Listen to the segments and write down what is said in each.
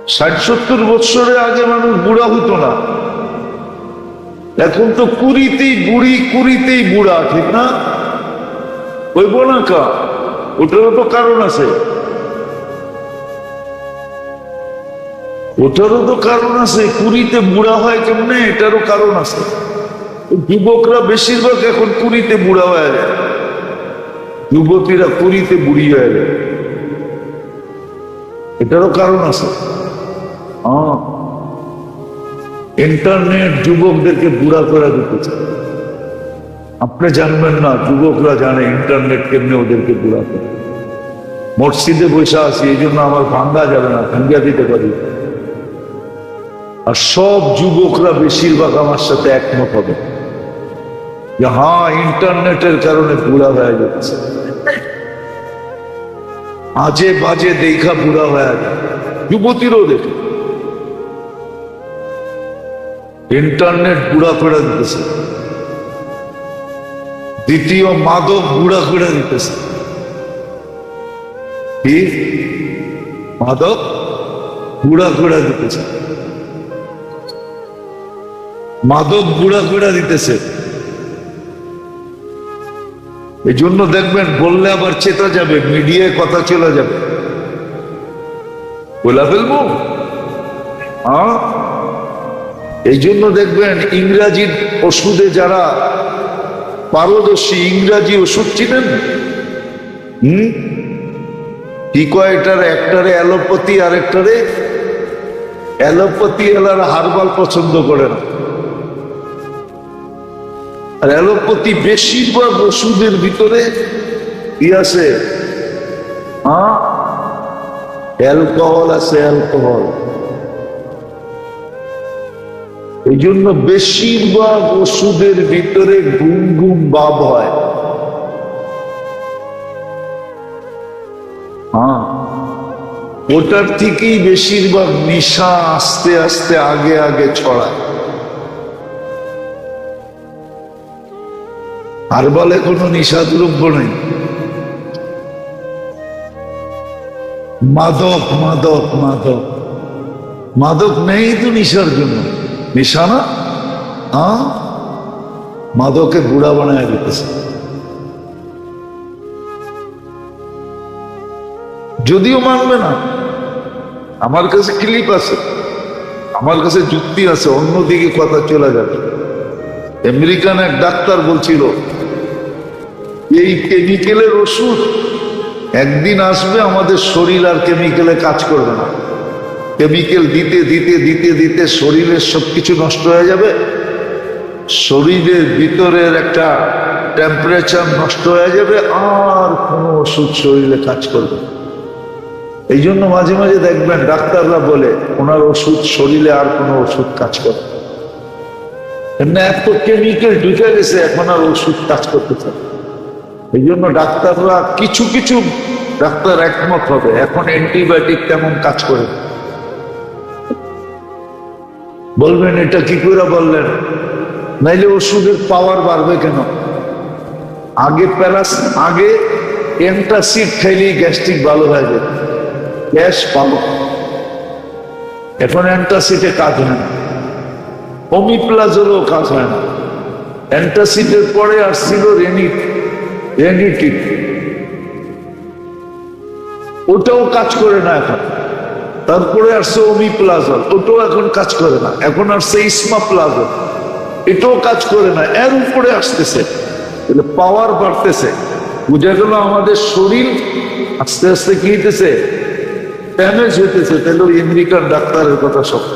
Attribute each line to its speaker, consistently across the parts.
Speaker 1: 60-70 বছরের আগে মানুষ বুড়া হতো না, এখন তো কুড়িতেই বুড়ি, কুড়িতেই বুড়া, ঠিক না? হইব না কা? ওটারও তো কারণ আছে, ওটারও তো কারণ আছে। কুড়িতে বুড়া হয় কেমনে, এটারও কারণ আছে। যুবকরা বেশিরভাগ এখন কুড়িতে বুড়া হয়ে যায়, যুবতীরা কুড়িতে বুড়ি হয়ে যায়, এটারও কারণ আছে। ইন্টারনেট যুবকদেরকে বুড়া করে দিতেছে। আপনি জানবেন না, যুবকরা জানে ইন্টারনেট কেমনে ওদেরকে বুড়া করে। মসজিদে বসে আছি, এই জন্য আমার ভাঙ্গা যাবে না, ভাঙ্গা দিতে পারি। আর সব যুবকরা বেশিরভাগ আমার সাথে একমত হবে যে হ্যাঁ, ইন্টারনেটের কারণে বুড়া হয়ে যাচ্ছে। আজে বাজে দেখা বুড়া হয়ে যায়, যুবতীরও দেখে। ইন্টারনেট বুড়া করে দিতেছে। দ্বিতীয়, মাদক বুড়া করে দিতেছে। কি? মাদক বুড়া করে দিতেছে, মাদক বুড়া করে দিতেছে। এই জন্য দেখবেন বললে আবার চেতা যাবে, মিডিয়ায় কথা চলে যাবে, বলা ফেলবো। এই জন্য দেখবেন ইংরাজি ওষুধে যারা পারদর্শী, ইংরাজি ওষুধ চিনেন? কি কয় এটার? একটারে অ্যালোপ্যাথি, আর একটারে অ্যালোপ্যাথি এলারা হারবাল পছন্দ করে না। আর অ্যালোপ্যাথি বেশিরভাগ ওষুধের ভিতরে কি আছে? অ্যালকোহল আছে, অ্যালকোহল। এই জন্য বেশিরভাগ ওষুধের ভিতরে ঘুম ঘুম ভাব হয়। ওটার থেকেই বেশিরভাগ নেশা আস্তে আস্তে আগে আগে ছড়ায়। আর বলে কোনো নেশা দ্রব্য নেই। মাদক, মাদক, মাদক, মাদক নেই তো নেশার জন্য। নেশা না, মাদকে বুড়া বানায় দিতেছে। যদিও মানবে না, আমার কাছে ক্লিপ আছে, আমার কাছে যুক্তি আছে, অন্যদিকে কথা চলে যাবে। আমেরিকান এক ডাক্তার বলছিল, এই কেমিক্যালের ওষুধ একদিন আসবে, আমাদের শরীর আর কেমিক্যালে কাজ করবে না। কেমিক্যাল দিতে দিতে দিতে দিতে শরীরের সবকিছু নষ্ট হয়ে যাবে, শরীরের ভিতরের একটা টেম্পারেচার নষ্ট হয়ে যাবে, আর কোনো ওষুধ শরীরে কাজ করবে। এই জন্য মাঝে মাঝে দেখবেন ডাক্তাররা বলে ওনার ওষুধ শরীরে আর কোনো ওষুধ কাজ করে না, এত কেমিক্যাল ঢুকে গেছে, এখন আর ওষুধ কাজ করতে চায়। এই জন্য ডাক্তাররা কিছু কিছু ডাক্তার একমত হবে, এখন অ্যান্টিবায়োটিক তেমন কাজ করে। বলবেন এটা কি করে বললেন? নাইলে ওষুধের পাওয়ার বাড়বে কেন? আগে অ্যান্টাসিড খাইলেই গ্যাস্ট্রিক ভালো হয়ে যায়, গ্যাস ভালো। এখন অ্যান্টাসিডে কাজ হয় না, ওমিপ্লাজলও কাজ হয় না। অ্যান্টাসিডের পরে আসছিল রেনিটিক, ওটাও কাজ করে না এখন। তারপরে আসছে ওমিপ্লাজল, ওটাও এখন কাজ করে না। এখন আসছে ইসমাপ্লাজল, এটাও কাজ করে না। এর উপরে আসতেছে, পাওয়ার বাড়তেছে। বুঝা গেল আমাদের শরীর আস্তে আস্তে কি হইতেছে? ড্যামেজ হইতেছে। তাহলে ওই আমেরিকান ডাক্তারের কথা সত্য,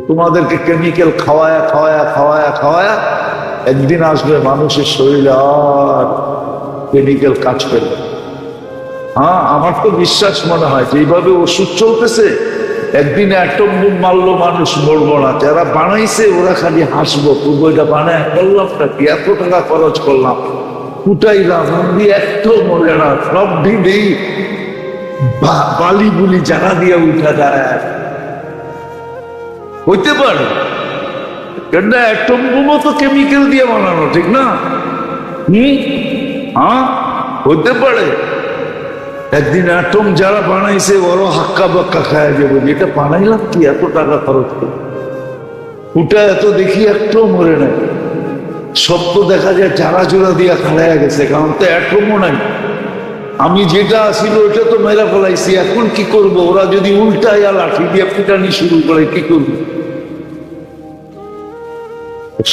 Speaker 1: তোমাদেরকে কেমিক্যাল খাওয়ায়া খাওয়ায়া খাওয়ায়া খাওয়ায়া একদিন আসবে মানুষের শরীরে আর কেমিক্যাল কাজ করবে। আমার তো বিশ্বাস মনে হয় যে এইভাবে ওষুধ চলতেছে, একদিন অ্যাটম বোম মারলো মানুষ মরবো না। যারা বানাইছে ওরা খালি হাসবো, তবু এটা বানায় করলামটা কি, এত টাকা খরচ করলাম, কুটাইলাম, একটু মরে না, সব ঢিলেই বালি বুলি জানা দিয়ে উঠা যায়। হইতে পারে, কেন অ্যাটম বোমও তো কেমিক্যাল দিয়ে বানানো, ঠিক না? হইতে পারে। একদিন অ্যাটম যারা বানাইছে ওরও হাক্কা বাক্কা খায় যাবে, যেটা বানাইলাম কি এত টাকা খরচ করে, ওটা এত দেখি একটাও মরে নাই। সব তো দেখা যায় চারা চোরা দিয়া খাড়াইয়া গেছে, কারণ তো অ্যাটমও নাই। আমি যেটা আসিল ওটা তো মেরা ফেলাইছি, এখন কি করব? ওরা যদি উল্টাইয়া লাঠি দিয়ে পিটানি শুরু করে কি করবো?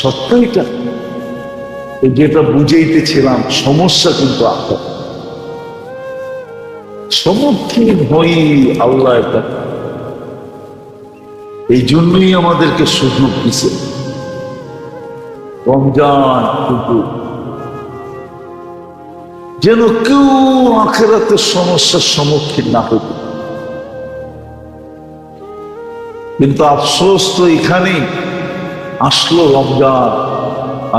Speaker 1: সত্য এটা, যেটা বুঝাইতেছিলাম সমস্যা কিন্তু আপনার সম্মুখীন হই আল্লাহ। এই জন্যই আমাদেরকে সুযোগ দিছে রমজান, কিন্তু যেন কেউ আখিরাতের সমস্যার সম্মুখীন না হইত। কিন্তু আফসোস তো এখানেই আসলো রমজান,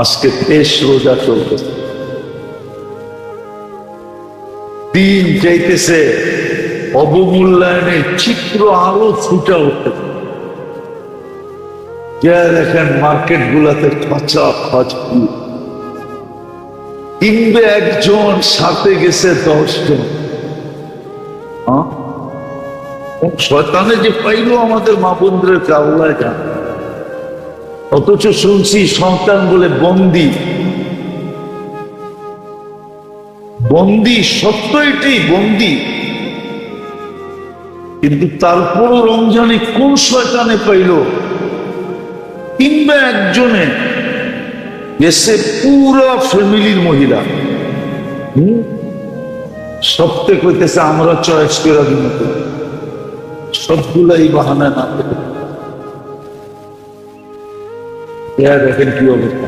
Speaker 1: আজকে 23 রোজা চলতেছে, দিন যাইতেছে, অবমূল্যায়নের চিত্র আরো ফুটে উঠতেছে। যা দেখেন মার্কেট গুলাতে খচা খচ, কিনবে একজন, সাথে গেছে 10 জন। শয়তানে যে পাইল আমাদের মা বোনদেরকে আল্লাহ জানে। অথচ শুনছি সন্তান বলে বন্দি, বন্দি, সত্য এটাই বন্দি। কিন্তু তারপরও রমজানে কোন শয়তানে পাইল? কিংবা একজনে গেছে পুরা ফ্যামিলির মহিলা, সবতে কইতেছে আমরা চয়েস করে দিব, সবগুলাই বাহানা না। দেখেন কি অবস্থা,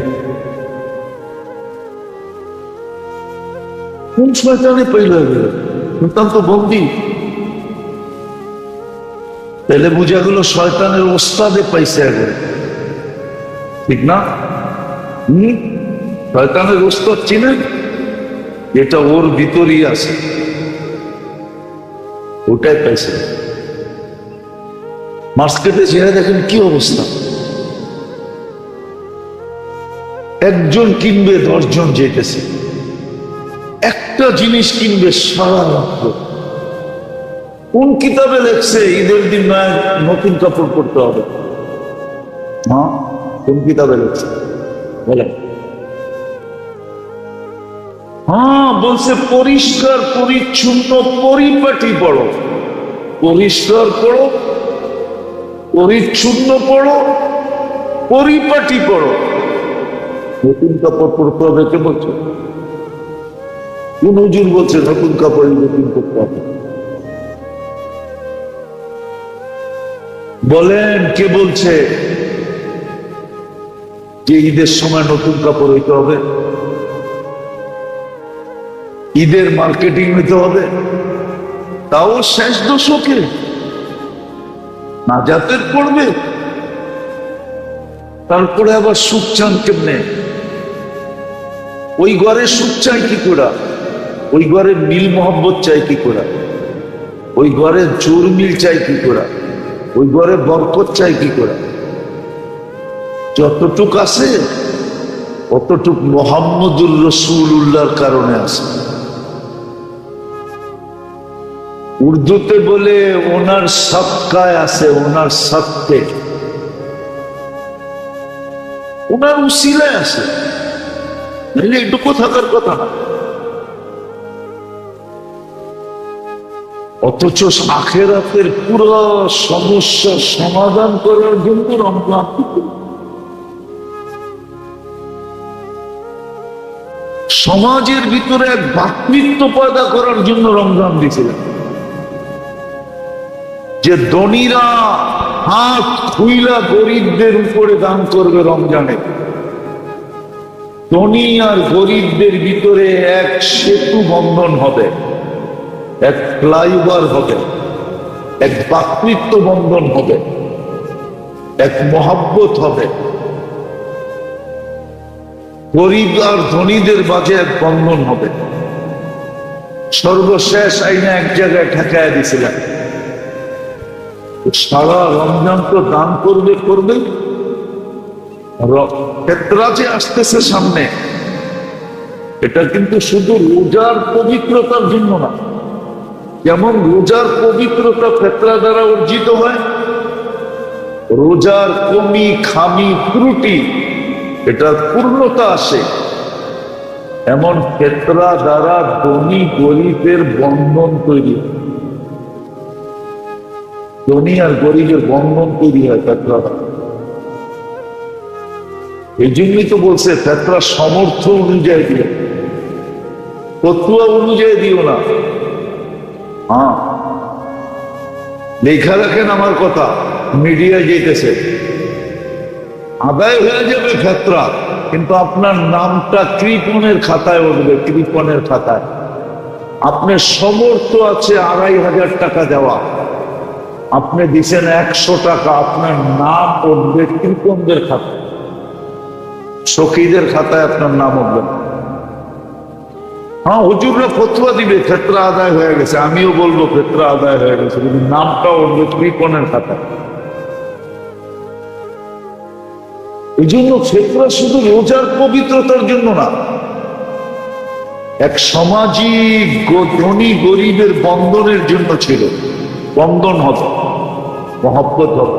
Speaker 1: কোন শয়তানে পাইল? সন্তান তো বন্দি। তাহলে বুঝা গেল শয়তানের ওস্তাদে পাইছে একবারে, ঠিক না? শয়তানের ওস্তাদ চিনেন? এটা ওর ভিতরই আছে, ওটাই পাইছে। মার্কেটে যেয়ে দেখেন কি অবস্থা, একজন কিনবে 10 জন যেতেছে, একটা জিনিস কিনবে সারা রাত্র। কোন কিতাবে লেখছে ঈদের দিন নতুন কাপড় পরতে হবে? হ্যাঁ, কোন কিতাবে লেখছে বলে? হ্যাঁ, বলছে পরিষ্কার পরিচ্ছন্ন পরিপাটি পড়ো, পরিষ্কার পড়ো, পরিচ্ছন্ন পড়ো, পরিপাটি পড়ো। নতুন কাপড় পরতে হবে কে বলছে? কোন হুজুর বলছে নতুন কাপড় নতুন করতে হবে? বলেন কে বলছে যে ঈদের সময় নতুন কাপড় হইতে হবে, ঈদের মার্কেটিং হইতে হবে? তাও শেষ দশকে নাজাতের পড়বে, তারপরে আবার সুখ চান কেমনে? ওই ঘরে সুখ চাই কি করে? ওই ঘরে মিল মোহাম্মত চাই কি করে? ওই ঘরে জোর মিল চাই কি করে? ওই ঘরে বরকত চাই কি করে? যতটুক আছে অতটুক মুহাম্মদুর রাসূলুল্লাহর কারণে আছে। উর্দুতে বলে ওনার সদকায় আছে, ওনার সদকে, ওনার উসিলায় আছে, নাহলে এটুকু থাকার কথা না। অথচ আখিরাতের পুরো সমস্যা সমাধান করার জন্য রমজান, সমাজের ভিতরে এক ভ্রাতৃত্ব পয়দা করার জন্য রমজান দিয়েছিলেন, যে ধনীরা হাত খুইলা গরিবদের উপরে দান করবে রমজানে। ধনী আর গরিবদের ভিতরে এক সেতু বন্ধন হবে, এক ফ্লাইওভার হবে, এক ভ্রাতৃত্ব বন্ধন হবে, এক মহব্বত হবে। গরিব আর ধনীদের মাঝে এক বন্ধন হবে। সর্বশেষ আইনা এক জায়গায় ঠেকায় দিছিলেন, সারা রমজান তো দান করবে করবে, ক্ষেত্রা যে আসতেছে সামনে, এটা কিন্তু শুধু রোজার পবিত্রতার জন্য না, যেমন রোজার পবিত্রতা ফেতরা দ্বারা অর্জিত হয়, রোজার কমি খামি ত্রুটি এটার পূর্ণতা আসে, এমন ফেতরা দ্বারা ধনী গরিবের বন্ধন তৈরি হয়। ধনী আর গরিবের বন্ধন তৈরি হয় ফেতরা দ্বারা। এই জন্যই তো বলছে ফেতরা সমর্থ অনুযায়ী দিও, ফতুয়া অনুযায়ী দিও না। হ্যাঁ, লেখা রাখেন আমার কথা, মিডিয়ায় যেতেছে, আদায় হয়ে যাবে ফেতরা, কিন্তু আপনার নামটা কৃপণের খাতায় উঠবে, কৃপণের খাতায়। আপনার সমর্থ আছে 2500 টাকা দেওয়া, আপনি দিচ্ছেন 100 টাকা, আপনার নাম উঠবে কৃপণদের খাতায়, সখীদের খাতায় আপনার নাম উঠবে। হ্যাঁ, হুজুররা ফতোয়া দিবে ফেতরা আদায় হয়ে গেছে, আমিও বলবো ফেতরা আদায় হয়ে গেছে, কিন্তু নামটা উঠবে কৃপণের খাতায়। এই জন্য ফেতরা শুধু রোজার পবিত্রতার জন্য না, এক সামাজিক ধনী গরিবের বন্ধনের জন্য ছিল। বন্ধন হবে, মহব্বত হবে,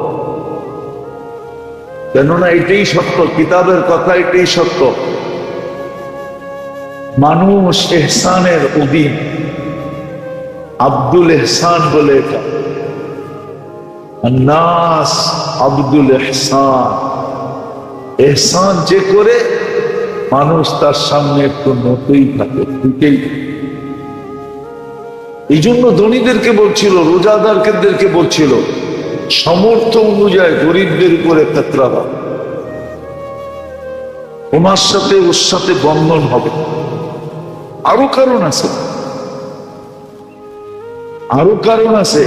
Speaker 1: কেননা এটাই সত্য, কিতাবের কথা এটাই সত্য। মানুষ এহসানের অধীন, আব্দুল এহসান বলে এটা, নাস আব্দুল এহসান। এহসান যে করে মানুষ তার সামনে একটু নতই থাকে, ঠিকই। এই জন্য ধনীদেরকে বলছিল, রোজাদারদেরকে বলছিল, সমর্থ অনুযায়ী গরিবদের উপরে ফেতরা দাও, ওনার সাথে ওর সাথে বন্ধন হবে। আরো কারণ আছে, আরো কারণ আছে,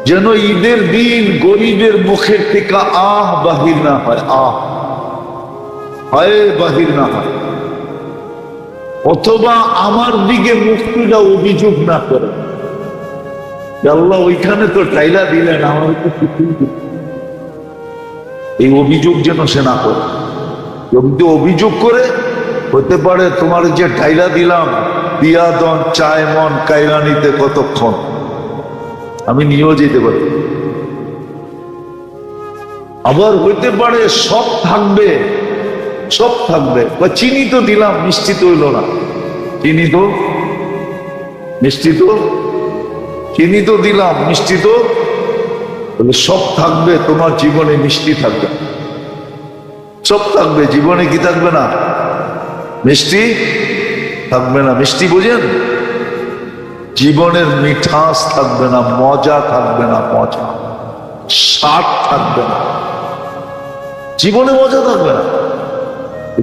Speaker 1: যেন ঈদের দিন গরিবের মুখের থেকে আহ বাহির না হয়, আহ হায় বাহির না হয়, অথবা আমার দিকে মুখ তুলে অভিযোগ না করে, আল্লাহ ওইখানে তো টাইলা দিলেন, আমার তো কিছুই দিলেন। এই অভিযোগ যেন সে না করে। যদি অভিযোগ করে, হতে পারে তোমার যে টাইলা দিলাম পিয়াদন চায় মন কাইলা নিতে কতক্ষণ, আমি নিয়েও যেতে পারি। আবার হইতে পারে সব থাকবে, সব থাকবে, বা চিনি তো দিলাম মিষ্টি তো হইল না, চিনি তো মিষ্টি তো, চিনি তো দিলাম মিষ্টি তো, বলে সব থাকবে, তোমার জীবনে মিষ্টি থাকবে, সব থাকবে, জীবনে কি থাকবে না? মিষ্টি থাকবে না। মিষ্টি বুঝেন? জীবনের মিঠাস থাকবে না, মজা থাকবে না, মজা স্বাদ থাকবে না, জীবনে মজা থাকবে না।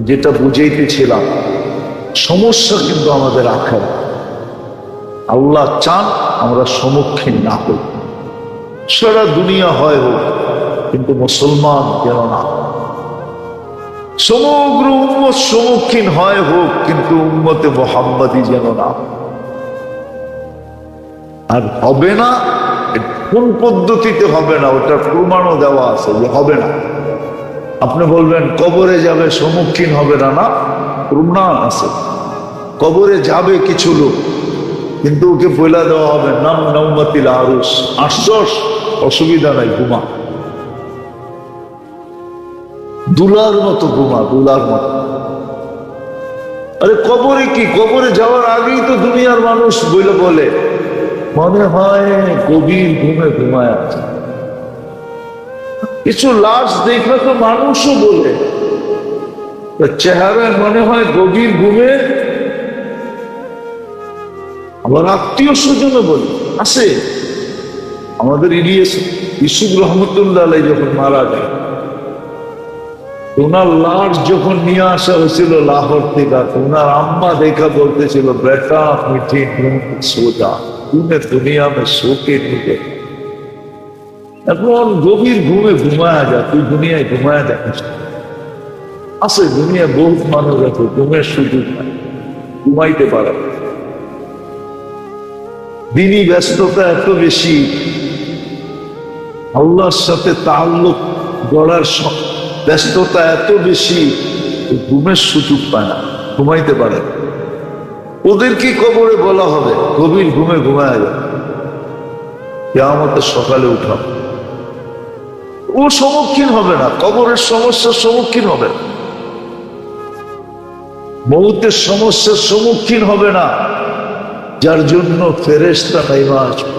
Speaker 1: যেটা বুঝাইতেছিলাম, সমস্যা কিন্তু আমাদের আখেরাত। আল্লাহ চান আমরা সম্মুখীন না হই, সারা দুনিয়া হয় হোক, কিন্তু মুসলমান যেন না। সমগ্র উম্মত সম্মুখীন হয় হোক, কিন্তু উম্মতে মুহাম্মাদি যেন না। আর হবে না, কোন পদ্ধতিতে হবে না ওটার প্রমাণও দেওয়া আছে যে হবে না। আপনি বলবেন কবরে যাবে সম্মুখীন হবে না, না, প্রমাণ আছে। কবরে যাবে কিছু লোক, কিন্তু ওকে বইলা দেওয়া হবে নাম নৌমাতিল আরুস, আশ্বাস, অসুবিধা নাই, ঘুমা, দুলার মতো ঘুমা, দুলার মতো। আরে কবরে কি, কবরে যাওয়ার আগেই তো দুনিয়ার মানুষ বইলে বলে মনে হয় গভীর ঘুমে ঘুমায় আছে। কিছু লাশ দেখলে তো মানুষও বলে চেহারায় মনে হয় গভীর ঘুমে। আবার আত্মীয় স্বজনও বলে আছে। আমাদের ইলিয়াস ইউসুফ রহমতুল্লাহ আলাইহি যখন মারা যায়, ওনার লাশ যখন নিয়ে আসা হয়েছিল লাহোর থেকে, ওনার আম্মা দেখা বলতেছিল, বেটা মিঠি নুন সোজা, তুমে দুনিয়া মে শোকে নিয়ে এখন গভীর ঘুমে ঘুমায়া যা, তুই দুনিয়ায় ঘুমায়া দেখিস। আছে দুনিয়া বহুত মানুষ আছে ঘুমের সুযোগ নাই, ঘুমাইতে পারে। দিনই ব্যস্ততা এত বেশি, আল্লাহর সাথে তাআল্লুক গড়ার ব্যস্ততা এত বেশি, ঘুমের সুযোগ পায় না, ঘুমাইতে পারে। ওদেরকে কবরে বলা হবে গভীর ঘুমে ঘুমায় যাবে, কিয়ামতের সকালে উঠাও। ও সম্মুখীন হবে না, কবরের সমস্যার সম্মুখীন হবে না, মৌতের সমস্যার সম্মুখীন হবে না, যার জন্য ফেরেশতা নাইমা আসবে,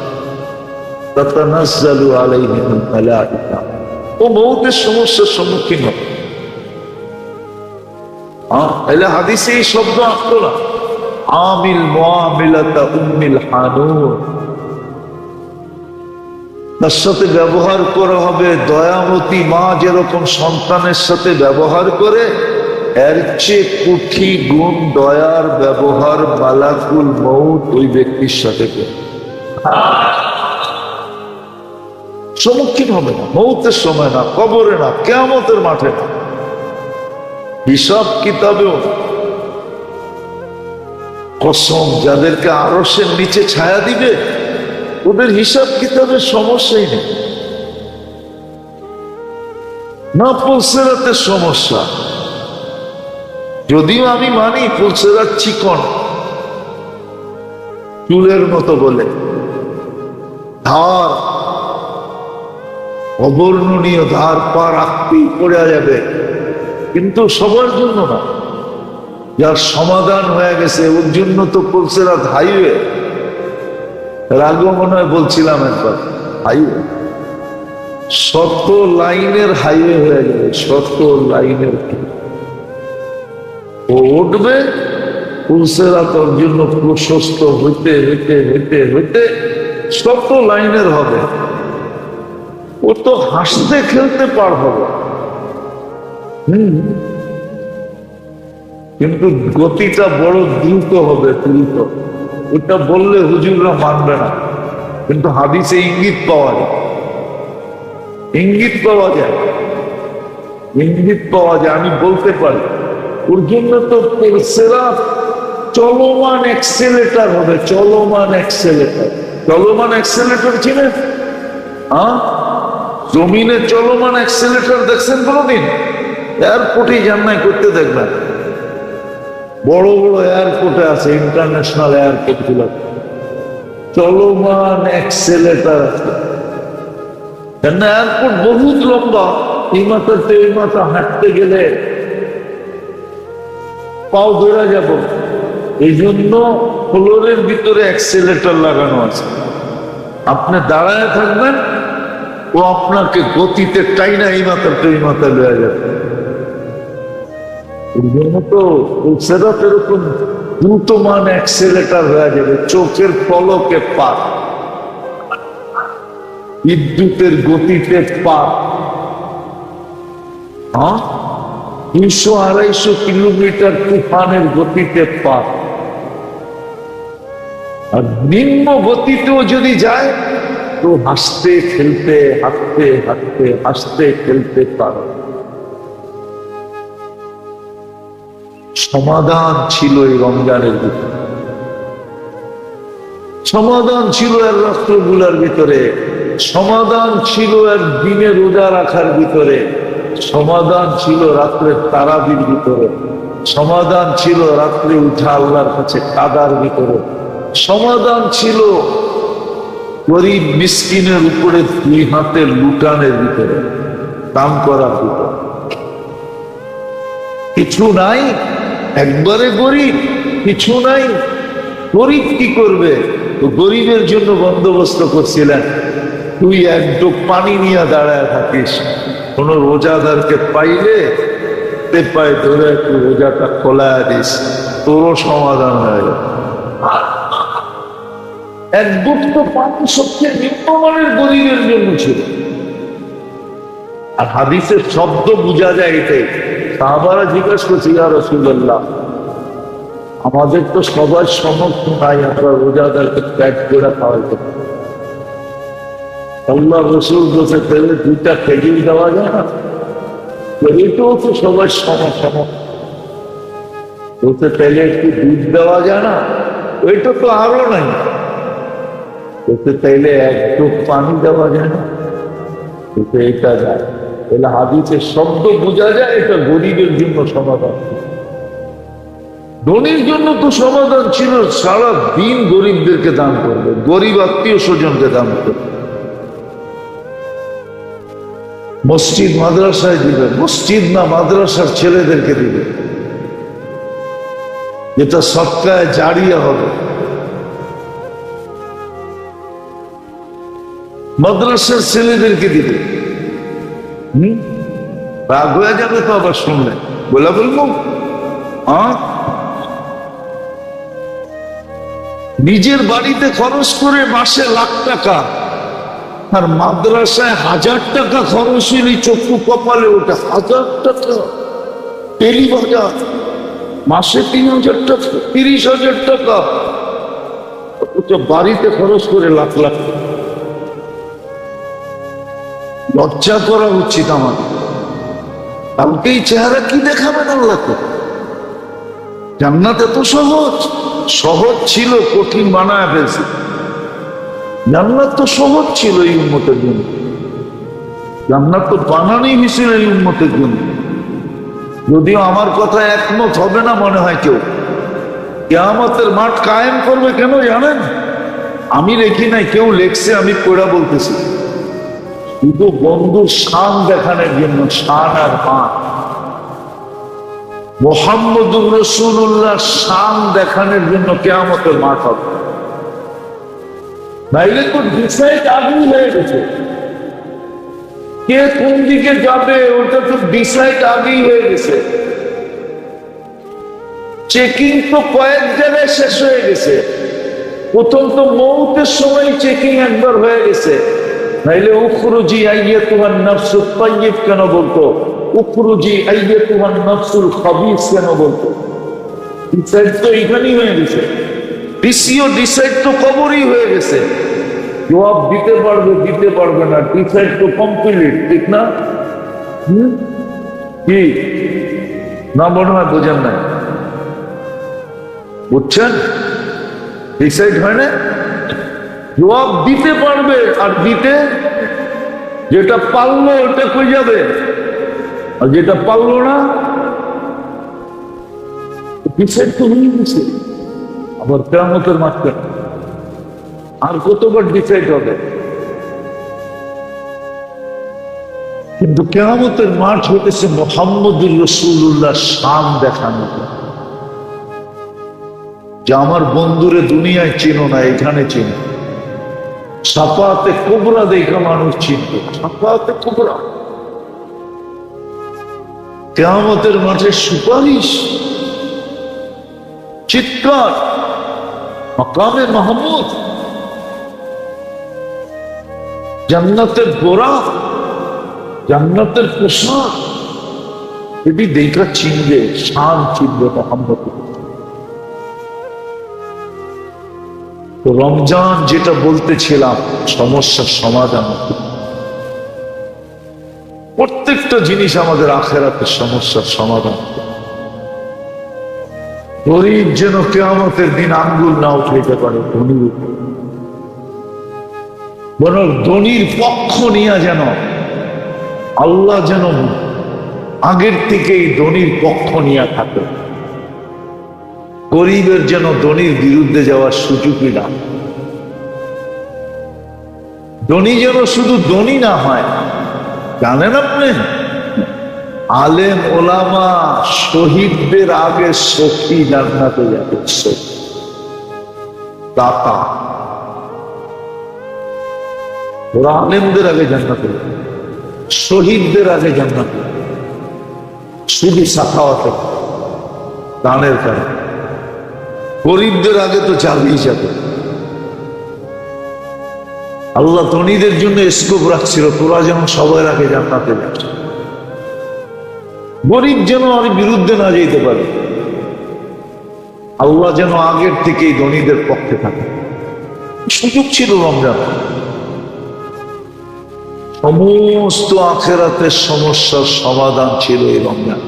Speaker 1: তাতানাজ্জালু আলাইহিমুল মালাইকা। ও মৌতের সমস্যার সম্মুখীন হবে। এলে হাদিসে এই শব্দ আসতো না, আমিল মুআমিলাতা উম্মিল হানুন, তার সাথে ব্যবহার করা হবে দয়ামতী মা যেরকম সন্তানের সাথে ব্যবহার করে, এর চেয়ে কোটি গুণ দয়ার ব্যবহার মালাকুল মউত ওই ব্যক্তির সাথে করে। সম্মুখীন হবে না, মৌতের সময় না, কবরে না, কিয়ামতের মাঠে না, হিসাব কিতাবেও না। কসম, যাদেরকে আরশের নিচে ছায়া দিবে ওদের হিসাব কিতাবের সমস্যাই নেই, না পুলসেরাতের সমস্যা। যদিও আমি মানি পুলসেরাত চিকন চুলের মতো বলে, ধার অবর্ণনীয় ধার পা রাখতেই পড়ে যাবে, কিন্তু সবার জন্য না। যার সমাধান হয়ে গেছে ওর জন্য তো পুলসেরাত হাইওয়ে। রাগও মনে হয় বলছিলাম একবার, হাইওয়ে শত লাইনের হাইওয়ে হয়ে যাবে, শত লাইনের। ও উঠবে পুলসেরাত ওর জন্য প্রশস্ত হইতে হইতে হইতে হইতে শত লাইনের হবে। ও তো হাসতে খেলতে পার হবে, কিন্তু গতিটা বড় দ্রুত হবে, দ্রুত। ওটা বললে হুজুররা মানবে না, কিন্তু হাদিসে ইঙ্গিত পাওয়া যায়, ইঙ্গিত পাওয়া যায়, ইঙ্গিত পাওয়া যায়। আমি বলতে পারি ওর জন্য তো পুলসেরাত চলমান অ্যাক্সেলেটর হবে, চলমান অ্যাক্সেলেটর। চলমান অ্যাক্সেলেটর চিনেন? জমিনে চলমান অ্যাক্সেলেটর দেখছেন কোনদিন? এয়ারপোর্টে জান্নাই করতে দেখবেন, বড় বড় এয়ারপোর্টে আছে, ইন্টারন্যাশনাল এয়ারপোর্ট গুলো চলমান অ্যাক্সেলেটর আছে। কেন? এয়ারপোর্ট বহুত লম্বা, এই মাথাতে এই মাথা হাঁটতে গেলে পাও ধরে যাব, এই জন্য ফ্লোরের ভিতরে অ্যাক্সেলেটর লাগানো আছে। আপনি দাঁড়ায় থাকবেন, ও আপনাকে গতিতে টাইনা এই মাথাতে এই মাথা লয়ে যাবে। এই জন্য তো পুলসেরাত এরকম দ্রুতমান অ্যাক্সেলেটর হয়ে যাবে, চোখের পলকে পার, বিদ্যুতের গতিতে পার। 200-250 কিলোমিটার তুফানের গতিতে পার। আর নিম্ন গতিতেও যদি যায় তো হাসতে খেলতে হাঁটতে হাঁটতে হাসতে খেলতে পারে। সমাধান ছিল এই রমজানের ভিতরে, সমাধান ছিল এর রাত্রগুলার ভিতরে, সমাধান ছিল এর দিনে রোজা রাখার ভিতরে, সমাধান ছিল রাত্রের তারাবির ভিতরে, সমাধান ছিল রাত্রে উঠা আল্লাহর কাছে কাদার ভিতরে, সমাধান ছিল গরিব মিসকিনের উপরে 2 হাতে লুটানের ভিতরে, দান করার ভিতরে। কিছু নাই, একবারে গরিব, কিছু নাই, গরিব কি করবে? তো গরিবের জন্য বন্দোবস্ত করছিলেন, তুই এক ডোক পানি নিয়ে দাঁড়ায় থাকিস, কোন রোজাদারকে পাইলে পায়ে ধরে একটু রোজাটা খোলায় দিস, তোরও সমাধান হয়ে যাবে। এক গুপ্ত পানি সবচেয়ে নিম্নমানের গরিবের জন্য ছিল। আর হাদিসের শব্দ বোঝা যায় এটাই। সাহাবারা জিজ্ঞেস করছে, ইয়া রাসূলুল্লাহ, আমাদের তো সবার সমর্থন নাই, আমরা রোজাদারকে প্যাক করে খাওয়াইতে পারি। আল্লাহ রসুল বলছে, তাহলে 2টা খেজুর দেওয়া যায় না? এটাও তো সবার সমর্থন বলছে, তাহলে একটু দুধ দেওয়া যায় না? ওইটা তো আরো নাই। বলছে, তাইলে একটু পানি দেওয়া যায় না? বলছে, এটা যায়। তাহলে হাদিসের শব্দ বোঝা যায় এটা গরিবের জন্য সমাধান। ধনীর জন্য তো সমাধান ছিল সারা দিন গরিবদেরকে দান করবে, গরিব আত্মীয় স্বজনকে দান করবে, মসজিদ মাদ্রাসায় দিবে, মসজিদ না মাদ্রাসার ছেলেদেরকে দিবে, যেটা সৎকায় জারিয়া হবে। মাদ্রাসার ছেলেদেরকে দিবে। রাগ হয়ে যাবে তো আবার শুনলে, বলে বলবো নিজের বাড়িতে খরচ করে মাসে লাখ টাকা, আর মাদ্রাসায় 1000 টাকা খরচ হইলে চক্ষু কপালে ওঠে। 1000 টাকা টেলি বাজার, মাসে 3000 টাকা, 30,000 টাকা বাড়িতে খরচ করে লাখ লাখ। লজ্জা করা উচিত আমাদের। কালকে এই চেহারা কি দেখাবেন আল্লাহকে? জান্নাত এত সহজ, সহজ ছিল, কঠিন বানায় ফেলছে। জান্নাত তো সহজ ছিল এই উম্মতের জন্য, জান্নাত তো বানানোই হয়েছিল এই উম্মতের জন্য। যদিও আমার কথা একমত হবে না মনে হয় কেউ। কিয়ামতের মাঠ কায়েম করবে কেন জানেন? আমি লেখি নাই, কেউ লেখছে, আমি পড়া বলতেছি। শুধু বন্ধুর শান দেখানোর জন্য, শান আর মান, মুহাম্মদুর রাসূলুল্লাহ শান দেখানোর জন্য কিয়ামতের মাঠ হবে। নাইলে তো ডিসাইড আগেই হয়ে গেছে, কে কোন দিকে যাবে ওটা তো ডিসাইড আগেই হয়ে গেছে। চেকিং তো কয়েক জায়গায় শেষ হয়ে গেছে। প্রথম তো মৌতের সময় চেকিং একবার হয়ে গেছে, নাইলে উখরুজি আইয়াতুহান নাফসুত তাইয়্যিব কেন বলতো, উখরুজি আইয়াতুহান নাফসুল খাবিস কেন বলতো? ডিসাইড তো এখানেই হয়ে গেছে। ডিসিও ডিসাইড তো কবরই হয়ে গেছে। জবাব দিতে পারবে দিতে পারবে না, ডিসাইড তো কমপ্লিট, ঠিক না? কি না মনে হয় বোঝেন না? বুঝছেন? ডিসাইড হয় না, জবাব দিতে পারবে, আর দিতে যেটা পারলো ওটা কই যাবে, আর যেটা পারলো না ডিসাইড তো হয়ে গেছে। আবার কিয়ামতের মাঠে আর কতবার ডিসাইড হবে? কিন্তু কিয়ামতের মাঠ হইতেছে মুহাম্মদুর রাসূলুল্লাহ শান দেখানো, যে আমার বন্ধুরে দুনিয়ায় চিনো না, এখানে চিনো। সাফাতে কুবরা দেখা মানুষ চিনত, সাফাতে কুবরা। কিয়ামতের মাঠে সুপারিশ, চিৎকার, মাকামে মাহমুদ, জান্নাতের গোরা, জান্নাতের পোশাক, এটি দেখা চিনবে, শান চিনবে মোহাম্মদ। তো রমজান যেটা বলতেছিলাম, সমস্যার সমাধান। প্রত্যেকটা জিনিস আমাদের আখিরাতের সমস্যার সমাধান। গরিব যেন কিয়ামতের দিন আঙ্গুল না উঠাইতে পারে ধনীর উপর, বরং ধনীর পক্ষ নিয়ে যেন আল্লাহ যেন আগের থেকেই ধনীর পক্ষ নিয়ে থাকে। গরিবের যেন ধনীর বিরুদ্ধে যাওয়ার সুযোগই না। ধনী যেন শুধু ধনী না হয়। জানেন আপনি, আলেম ওলামা শহীদদের আগে সখী জান্নাতে যাবে, দাতা। ওরা আলেমদের আগে জান্নাতে যাবে, শহীদদের আগে জান্নাতে, শুধু সাখাওয়াতে, দানের কারণে। গরিবদের আগে তো যাবেই যাবে। আল্লাহ ধনীদের জন্য স্কোপ রাখছিল, তোরা যেন সবার আগে জান্নাতে যাচ্ছে, গরিব যেন আর বিরুদ্ধে না যেতে পারে। আল্লাহ যেন আগের থেকেই ধনীদের পক্ষে থাকে। সুযোগ ছিল রমজান। সমস্ত আখিরাতের সমস্যার সমাধান ছিল এই রমজান।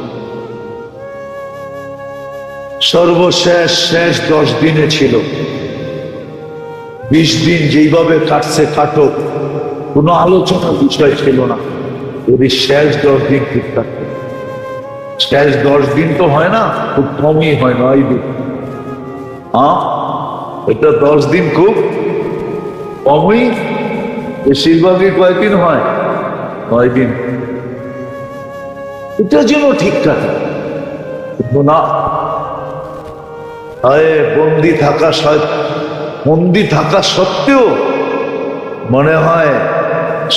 Speaker 1: সর্বশেষ 10 দিনে ছিল। 20 দিন যেইভাবে কাটছে কাটক, কোনো আলোচনার বিষয় ছিল না। যদি শেষ 10 দিন ঠিক থাকতো, শেষ 10 দিন তো হয় না, খুব কমই হয়, 9 দিন। হ্যাঁ, এটা 10 দিন খুব কমই, বেশিরভাগই কয়েকদিন হয়, 9 দিন। এটা যেন ঠিক থাকে না। বন্দি থাকা সত্ত্বেও মনে হয়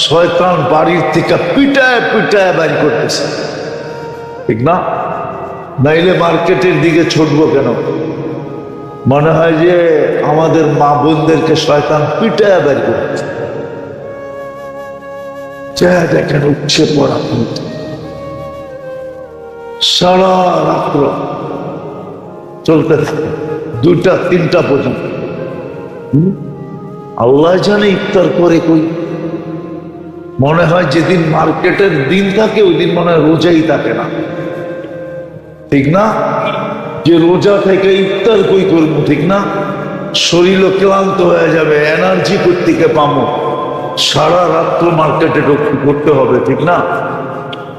Speaker 1: শয়তান বাড়ির থেকে পিটায় পিটায় বাইর করতেছে, ঠিক না? নাইলে মার্কেটের দিকে ছুটবো কেন? মনে হয় যে আমাদের মা বোনদেরকে শয়তান পিটায় বাইর করতেছে। দেখেন উঠছে পড়া সারা রাত্র চলতে থাকে, 2টা 3টা পর্যন্ত। আল্লাহ জানে ইফতার করে কই। মনে হয় যেদিন মার্কেটের দিন থাকে ওই দিন মনে হয় রোজাই থাকে না, ঠিক না? যে রোজা থেকে ইফতার কই করবো, ঠিক না? শরীরও ক্লান্ত হয়ে যাবে, এনার্জি কোত্থেকে পাবো? সারা রাত্র মার্কেটে করতে হবে, ঠিক না?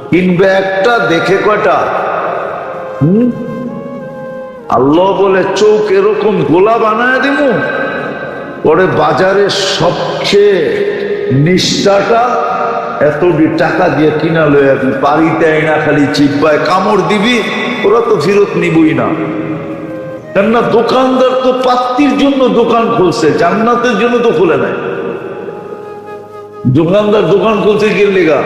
Speaker 1: কিনবে একটা, দেখে কয়টা? আল্লাহ বলে চৌক এরকম গোলা বানায় দিব, পরে বাজারে সবচেয়ে নিষ্ঠাটা এতটি টাকা দিয়ে কিনা লই, বাড়িতে না খালি চিপ্পায় কামড় দিবি, ওরা তো ফেরত নিবই না। কেননা দোকানদার তো পাত্তির জন্য দোকান খুলছে, জান্নাতের জন্য তো খুলে নাই। দোকানদার দোকান খুলছে কি লেগা?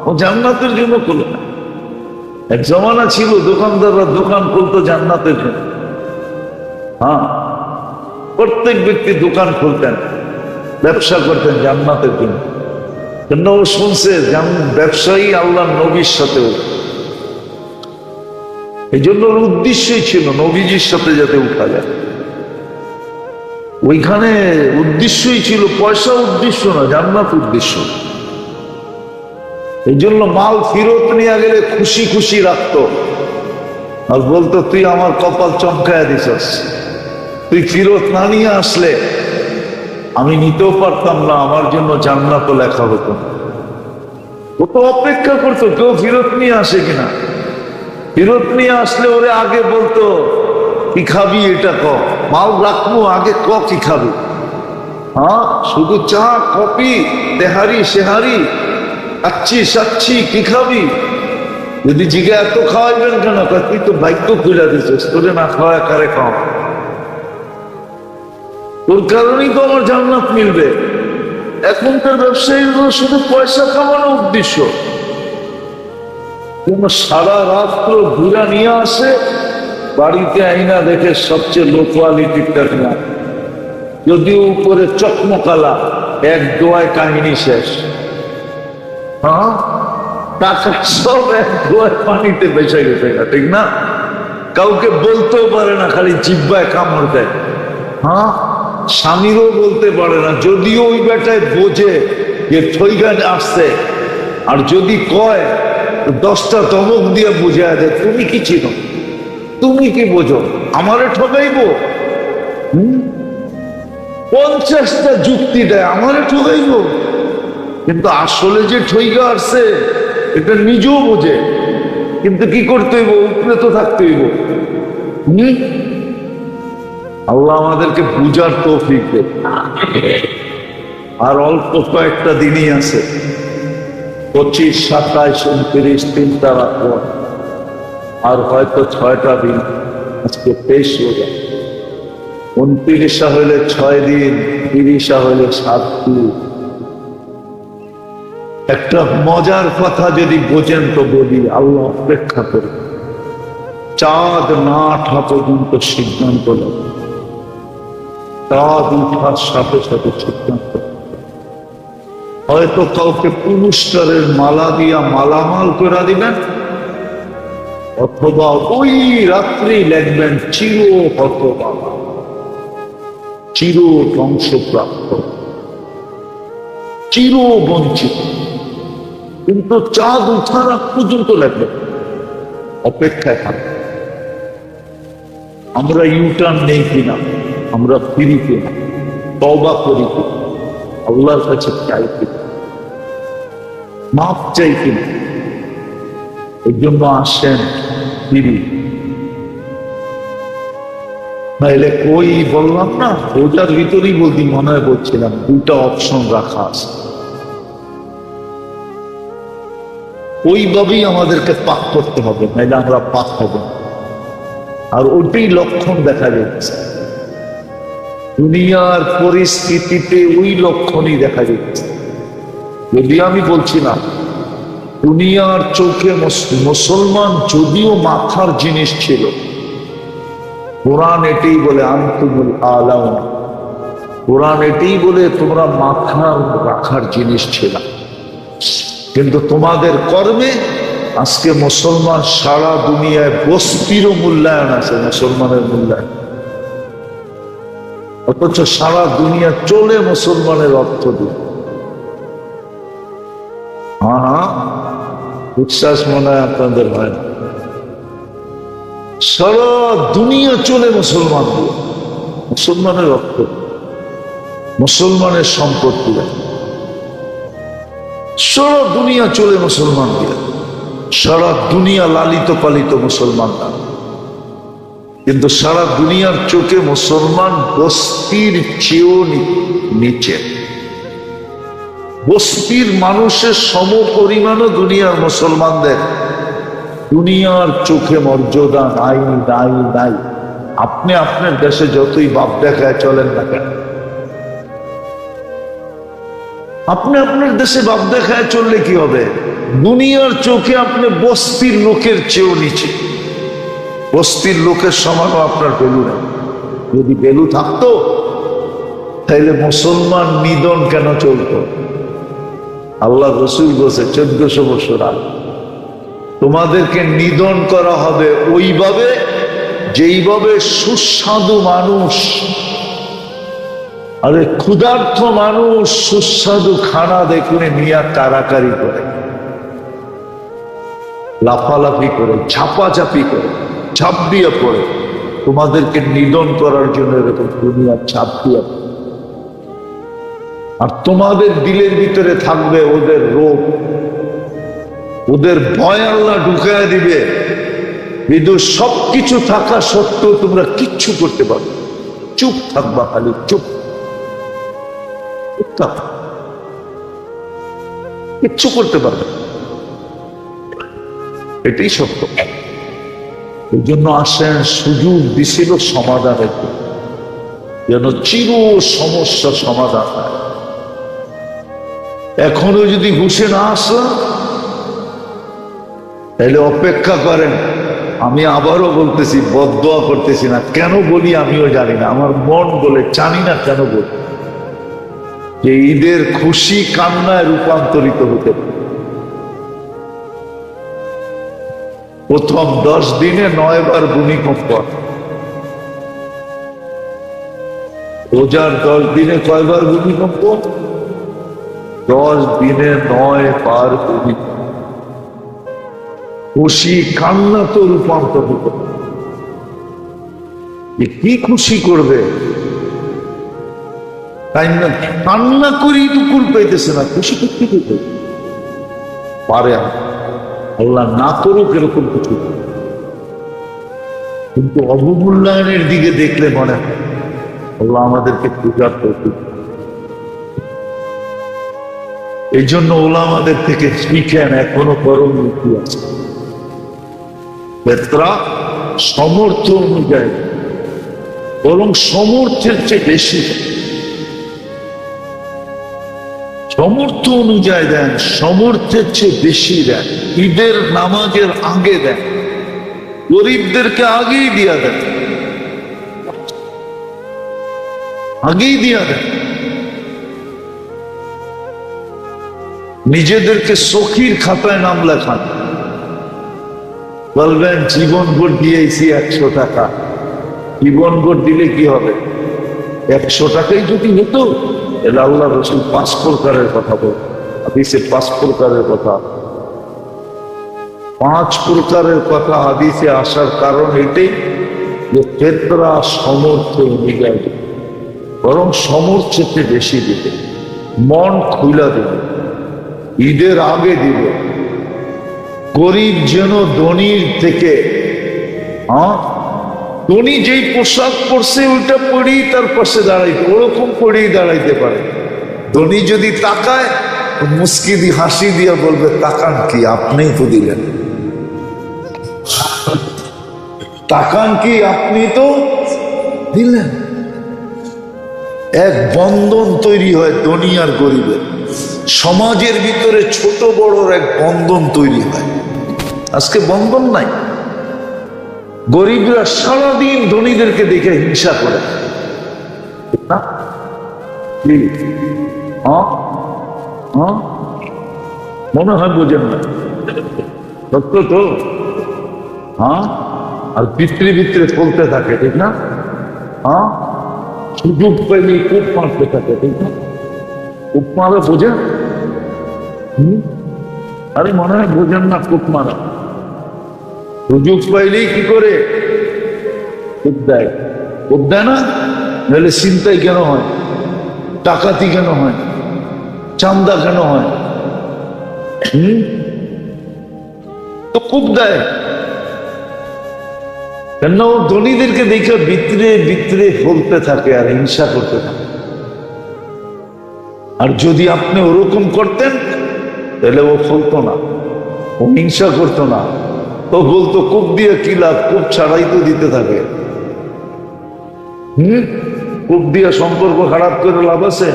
Speaker 1: ও জান্নাতের জন্য খুলে না। এক জমানা ছিল দোকানদাররা দোকান খুলতো জান্নাতের জন্য। হ্যাঁ, প্রত্যেক ব্যক্তি দোকান খুলতেন, ব্যবসা করতেন জান্নাতের জন্য। কেন? ও শুনছে ব্যবসায়ী আল্লাহ নবীর সাথে, এই জন্য ওর উদ্দেশ্যই ছিল নবীজির সাথে যাতে উঠা যায়। ওইখানে উদ্দেশ্যই ছিল পয়সা, উদ্দেশ্য না, জান্নাত উদ্দেশ্য। এই জন্য মাল ফেরত নিয়ে গেলে খুশি খুশি রাখতো, আর বলতো তুই আমার কপাল চমকায়া দিছস, তুই ফেরত না নিয়ে আসলে আমি নিতেও পারতাম না, আমার জন্য জান্নাতও লেখা হতো। ও তো অপেক্ষা করতো কেউ ফেরত নিয়ে আসে কিনা। ফেরত নিয়ে আসলে ওরে আগে বলতো কি খাবি, এটা ক, মাল রাখবো আগে ক কি খাবি। হ্যাঁ, শুধু চা কফি তেহারি সেহারি সাচ্ছি কি খাবি? যদি জিজ্ঞা এত খাওয়াইবেন কেন, তুই তো ভাগ্য খুলে দিছিস, তোরে না খাওয়া কারে খাও, তোর কারণেই তো আমার জান্নাত মিলবে। এখনকার ব্যবসায়ীরা শুধু পয়সা কামানো উদ্দেশ্য, কোন সারা রাত্র ঘুরা নিয়ে আসে, বাড়িতে আইনা দেখে সবচেয়ে লো কোয়ালিটির না, যদিও উপরে চকমকালা, এক দোয়ায় কাহিনী শেষ। হ্যাঁ, টাকা সব এক দোয়ায় পানিতে বেঁচে গেছে, ঠিক না? কাউকে বলতেও পারে না, খালি জিব্বায় কামড় দেয়। হ্যাঁ, স্বামীরও বলতে পারে না, যদিও ওই বেটায় বোঝে যে থইগান আসছে, আর যদি কয় 10টা ধমক দিয়ে বুঝায় দেয়, তুমি কি ছিল, তুমি কি বোঝো, আমারে ঠকাইব। 50টা যুক্তি দেয়, আমারে ঠকাইব। কিন্তু আসলে যে ঠইগা আসছে এটা নিজেও বোঝে, কিন্তু কি করতে হইব, উপরে তো থাকতে হইব। আল্লাহ আমাদেরকে বুঝার তৌফিক দেয়। আর অল্প কয়েকটা দিনই আছে, 25, 27, 29, 3টা রাত, আর হয়তো 6টা দিন। আজকে 23 রোজা, 29 হইলে 6 দিন, 30 হইলে 7 দিন। একটা মজার কথা যদি বোঝেন তো বলি, আল্লাহ অপেক্ষা করে চাঁদ না ওঠা পর্যন্ত সিদ্ধান্ত নেব। চাঁদ উঠার সাথে সাথে সিদ্ধান্ত, হয়তো কাউকে পুরস্কারের মালা দিয়া মালামাল করে দিবেন, অথবা ওই রাত্রি লিখবেন চির হতভাগা, চির ধ্বংসপ্রাপ্ত, চির বঞ্চিত। কিন্তু চাঁদ উঠার আগ পর্যন্ত লেখবেন, অপেক্ষায় থাকবে। আমরা ইউটার্ন নেই কিনা, আমরা ফিরি কিনা, তওবা করি কিনা, আল্লাহর কাছে চাই কিনা। মাপ চাই কিনা, এর জন্য আসেন দিদি। নাইলে কই বললাম না, ওটার ভিতরেই বলতে মনে হয় বলছিলাম দুইটা অপশন রাখা আছে, ওইভাবেই আমাদেরকে পাক করতে হবে, নাইলে আমরা পাক হব না। আর ওইটাই লক্ষণ দেখা যাচ্ছে দুনিয়ার পরিস্থিতিতে, ওই লক্ষণই দেখা যাচ্ছে। যদি আমি বলছি না দুনিয়ার চোখে মুসলমান যদিও মাথার জিনিস ছিল, কোরআন এটাই বলে আনতুমুল আলাউন, কোরআন এটাই বলে তোমরা মাথার রাখার জিনিস ছিল, কিন্তু তোমাদের কর্মে আজকে মুসলমান সারা দুনিয়ায় বস্তিরও মূল্যায়ন আছে, মুসলমানের মূল্যায়ন, অথচ সারা দুনিয়া চলে মুসলমানের অর্থ দিয়ে। হ্যাঁ, বিশ্বাস মনে হয় আপনাদের হয় না, সারা দুনিয়া চলে মুসলমান দিয়ে, মুসলমানের অর্থ, মুসলমানের সম্পত্তি, সারা দুনিয়া চলে মুসলমান দিয়ে, সারা দুনিয়া লালিত পালিত মুসলমান না, কিন্তু সারা দুনিয়ার চোখে মুসলমান বস্তির চেয়েও নিচে, বস্তির মানুষের সম পরিমাণও দুনিয়ার মুসলমানদের দুনিয়ার চোখে মর্যাদা নাই নাই নাই। আপনি আপনার দেশে যতই বাপ দেখায় চলেন না কেন, আপনি আপনার দেশে বাপ দেখায় চললে কি হবে? দুনিয়ার চোখে আপনি বস্তির লোকের চেয়েও নিচে, বস্তির লোকের সমানও আপনার ভ্যালু নেই। যদি ভ্যালু থাকতো তাহলে মুসলমান নিধন কেন চলতো? আল্লাহ রসুল বলছে 1400 বছর আগে তোমাদেরকে নিধন করা হবে ওইভাবে যেইভাবে সুস্বাদু মানুষ, আরে ক্ষুধার্ত মানুষ সুস্বাদু খানা দেখলে নিয়ে কারাকারি করে, লাফালাফি করে, ঝাপাঝাপি করে, ঝাঁপ দিয়ে পড়ে, তোমাদেরকে নিধন করার জন্য এরকম দুনিয়া ঝাঁপ দিয়ে। আর তোমাদের দিলের ভিতরে থাকবে ওদের রোগ, ওদের ভয় আল্লাহ ঢুকায় দিবে, কিন্তু সবকিছু থাকা সত্ত্বেও তোমরা কিচ্ছু করতে পারবে, চুপ থাকবা, খালি চুপ, কিচ্ছু করতে পারবে, এটাই সত্য। এই জন্য আসেন, সুযোগ দিছিল সমাধানের, যেন চির সমস্যা সমাধান হয়। এখনো যদি ঘুষে না আসে তাহলে অপেক্ষা করেন। আমি আবারও বলতেছি, বদদোয়া করতেছি না, কেন বলি আমিও জানি না, আমার মন বলে, জানি না কেন বলি, যে ঈদের খুশি কান্নায় রূপান্তরিত হতে পারে। প্রথম 10 দিনে 9 বার ভূমিকম্প, রোজার 10 দিনে কয়বার ভূমিকম্প? 10 দিনে 9 বার ভূমিকম্প। খুশি কান্না তো রূপান্তরিত, কি খুশি করবে? কান্না করেই তো কুল পাইতেছে না, খুশি করতে দিতে পারে। আল্লাহ না করুক এরকম কিছু, কিন্তু অবমূল্যায়নের দিকে দেখলে মনে হয় আল্লাহ আমাদেরকে পূজার প্রতি। এই জন্য ওলামাদের থেকে শিখেন, এখনো পরম নীতি আছে, বেতরা সমর্থ অনুযায়ী, বরং সমর্থের চেয়ে বেশি, সমর্থ অনুযায়ী দেন, সমর্থের চেয়ে বেশি দেন। ঈদের নামাজের আগে দেন, গরিবদেরকে আগেই দিয়া দেন, আগেই দিয়া দেন। নিজেদেরকে সখীর খাতায় নাম লেখান, বলবেন জীবনভর দিয়েছি 100 টাকা। জীবনভর দিলে কি হবে? 100 টাকাই যদি হতো, এটা আল্লাহ রসুল 5 প্রকারের কথা বল, হাদিসে 5 প্রকারের কথা, 5 প্রকারের কথা হাদিসে আসার কারণ এটাই যে ফেতরা সমর্থ অনুযায়ী, বরং সমর্থের বেশি দিবে, মন খুলা দেবে। ঈদের আগে দিব। গরিব যেন ধনীর থেকে, ধনী যেই পোশাক পরছে ওইটা পরেই তার পাশে দাঁড়াইতে, ওরকম করেই দাঁড়াইতে পারে। ধনী যদি তাকায়, মুস্কি দিয়ে হাসি দিয়ে বলবে, তাকান কি, আপনিই তো দিলেন। তাকান কি, আপনি তো দিলেন। এক বন্ধন তৈরি হয় ধনী আর গরিবের, সমাজের ভিতরে ছোট বড়র এক বন্ধন তৈরি হয়। আজকে বন্ধন নাই। গরিবরা সারাদিন ধনীদেরকে দেখে হিংসা করে না? মনে হয় বোঝেন না, সত্য তো। আর ভিতরে ভিতরে চলতে থাকে, ঠিক না? সুযোগ পেলে কূপ মারতে থাকে, ঠিক না? কূপ মারা বোঝেন? আরে মনে হয় বোঝেন না কূপ মারা। সুযোগ পাইলেই কি করে কূপ দেয়। কূপ দেয় না, নাহলে চিন্তাই কেন হয়, ডাকাতি কেন হয়, চান্দা কেন হয়? তো কূপ দেয় কেন? ধনীদেরকে দেখে ভিতরে ভিতরে ফলতে থাকে আর হিংসা করতে থাকে। আর যদি আপনি ওরকম করতেন তাহলে ও ফলতো না, ও হিংসা করতো না, ও বলতো কূপ দিয়ে কি লাভ, কূপ ছাড়াই তো দিতে থাকে। কূপ দিয়ে সম্পর্ক খারাপ করে লাভ আছে?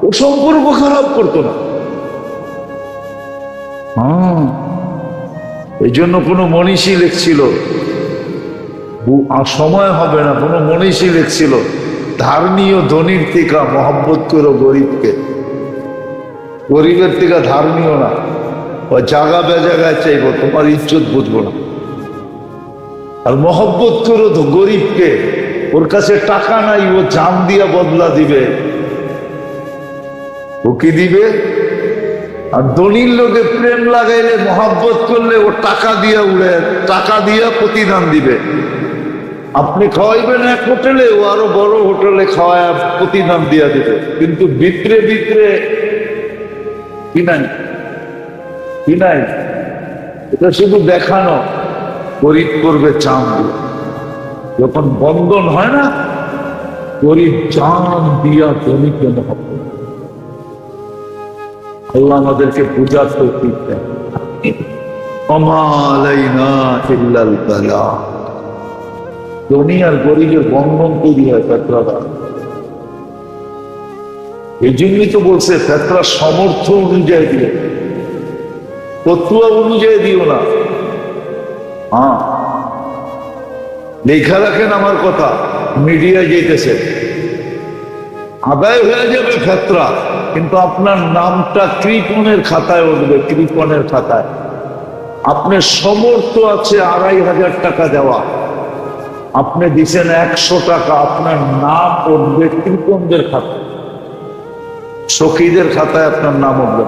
Speaker 1: ও সম্পর্ক খারাপ করতো না। এই জন্য কোনো মনীষী লিখছিল, সময় হবে না, কোনো মনীষী লিখছিল, ধার্মীয় ধনীর থেকে মহব্বত করো গরিবকে, গরিবের থেকে ধার্মীয় না। ও জাগা বেজাগায় চাইবো, তোমার ইজ্জত বুঝবো না। আর মহব্বত করো তো গরিবকে, ওর কাছে টাকা নাই, ও জান দিয়া বদলা দিবে। ও কি দিবে? আর ধনীর লোকে প্রেম লাগাইলে, মহব্বত করলে ও টাকা দিয়া উড়ে, টাকা দিয়া প্রতিদান দিবে। আপনি খাওয়াইবেন এক হোটেলে, ও আরো বড় হোটেলে খাওয়ায় প্রতিদান দিয়া দিবে। কিন্তু ভিতরে ভিতরে কি নাই, কি নাই, এটা শুধু দেখানো। গরিব করবে চাঁদ দিয়ে, যখন বন্ধন হয় না, গরিব চাঁদ দিয়া ধনীকে মহব্বত। আল্লাহ আমাদেরকে বুঝার তৌফিক দেন। ধনী আর গরিবের বন্ধন তৈরি হয় ফেতরা। এই জন্যই তো বলছে ফেতরা সমর্থ অনুযায়ী দিও, ফতুয়া অনুযায়ী দিও না। লেখা রাখেন আমার কথা, মিডিয়ায় যেতেছে, আদায় হয়ে যাবে ফেতরা, কিন্তু আপনার নামটা কৃপণের খাতায় উঠবে, কৃপণের খাতায়। আপনার সমর্থ আছে 2500 টাকা দেওয়া, আপনি দিচ্ছেন 100 টাকা, আপনার নাম উঠবে কৃপণদের খাতায়, সখীদের খাতায় আপনার নাম উঠবে।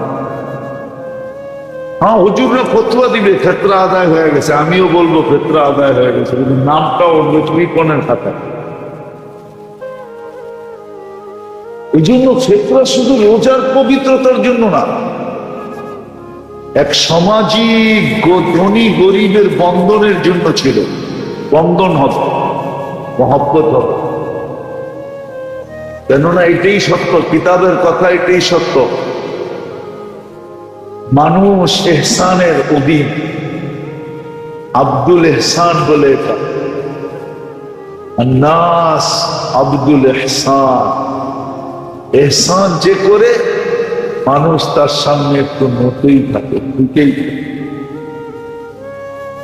Speaker 1: হুজুররা ফতোয়া দিবে ফেতরা আদায় হয়ে গেছে, আমিও বলবো ফেতরা আদায় হয়ে গেছে, কিন্তু নামটা উঠবে কৃপণের খাতায়। এই জন্য ফেতরা শুধু রোজার পবিত্রতার জন্য না, এক সামাজিক ধনী গরিবের বন্ধনের জন্য ছিল। বন্ধন হবে, মহব্বত হবে। কেননা এটাই সত্য, কিতাবের কথা এটাই সত্য। মানুষ এহসানের অধীন, আব্দুল এহসান বলে এটা, নাস আব্দুল এহসান। এহসান যে করে, মানুষ তার সামনে একটু নতেই থাকে, ঢুকেই থাকে।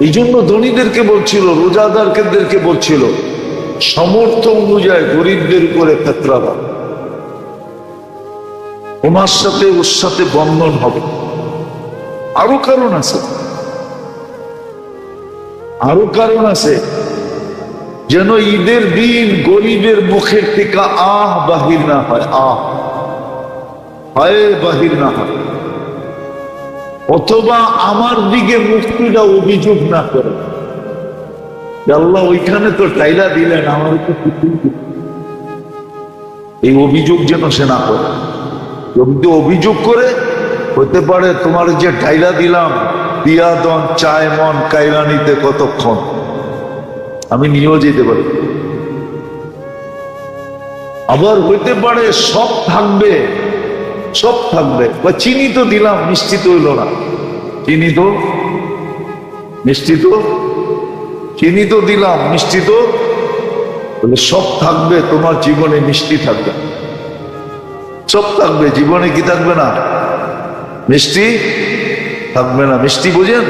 Speaker 1: এই জন্য ধনীদেরকে বলছিল, রোজাদারদেরকে বলছিল, সমর্থ অনুযায়ী গরিবদের উপরে ফেতরা দাও, ওনার সাথে ওর সাথে বন্ধন হবে। আরো কারণ আছে, আরো কারণ আছে, যেন ঈদের দিন গরিবের মুখের থেকে আহ বাহির না হয়, আহ হায় বাহির না হয়, অথবা আমার দিকে মুক্তিটা অভিযোগ না করে, আল্লাহ ওইখানে তো টাইলা দিলেন, আমার তো এই অভিযোগ যেন সে না করে। যদি অভিযোগ করে, হতে পারে তোমার যে ডাইলা দিলাম দিয়া দন চায় মন কাইলা নিতে কতক্ষণ, আমি নিয়েও যেতে পারি। আবার হইতে পারে সব থাকবে, সব থাকবে, বা চিনি তো দিলাম মিষ্টি তো হইল না, চিনি তো মিষ্টি তো, চিনি তো দিলাম মিষ্টি তো, বলে সব থাকবে, তোমার জীবনে মিষ্টি থাকবে, সব থাকবে, জীবনে কি থাকবে না? মিষ্টি থাকবে না। মিষ্টি বুঝেন?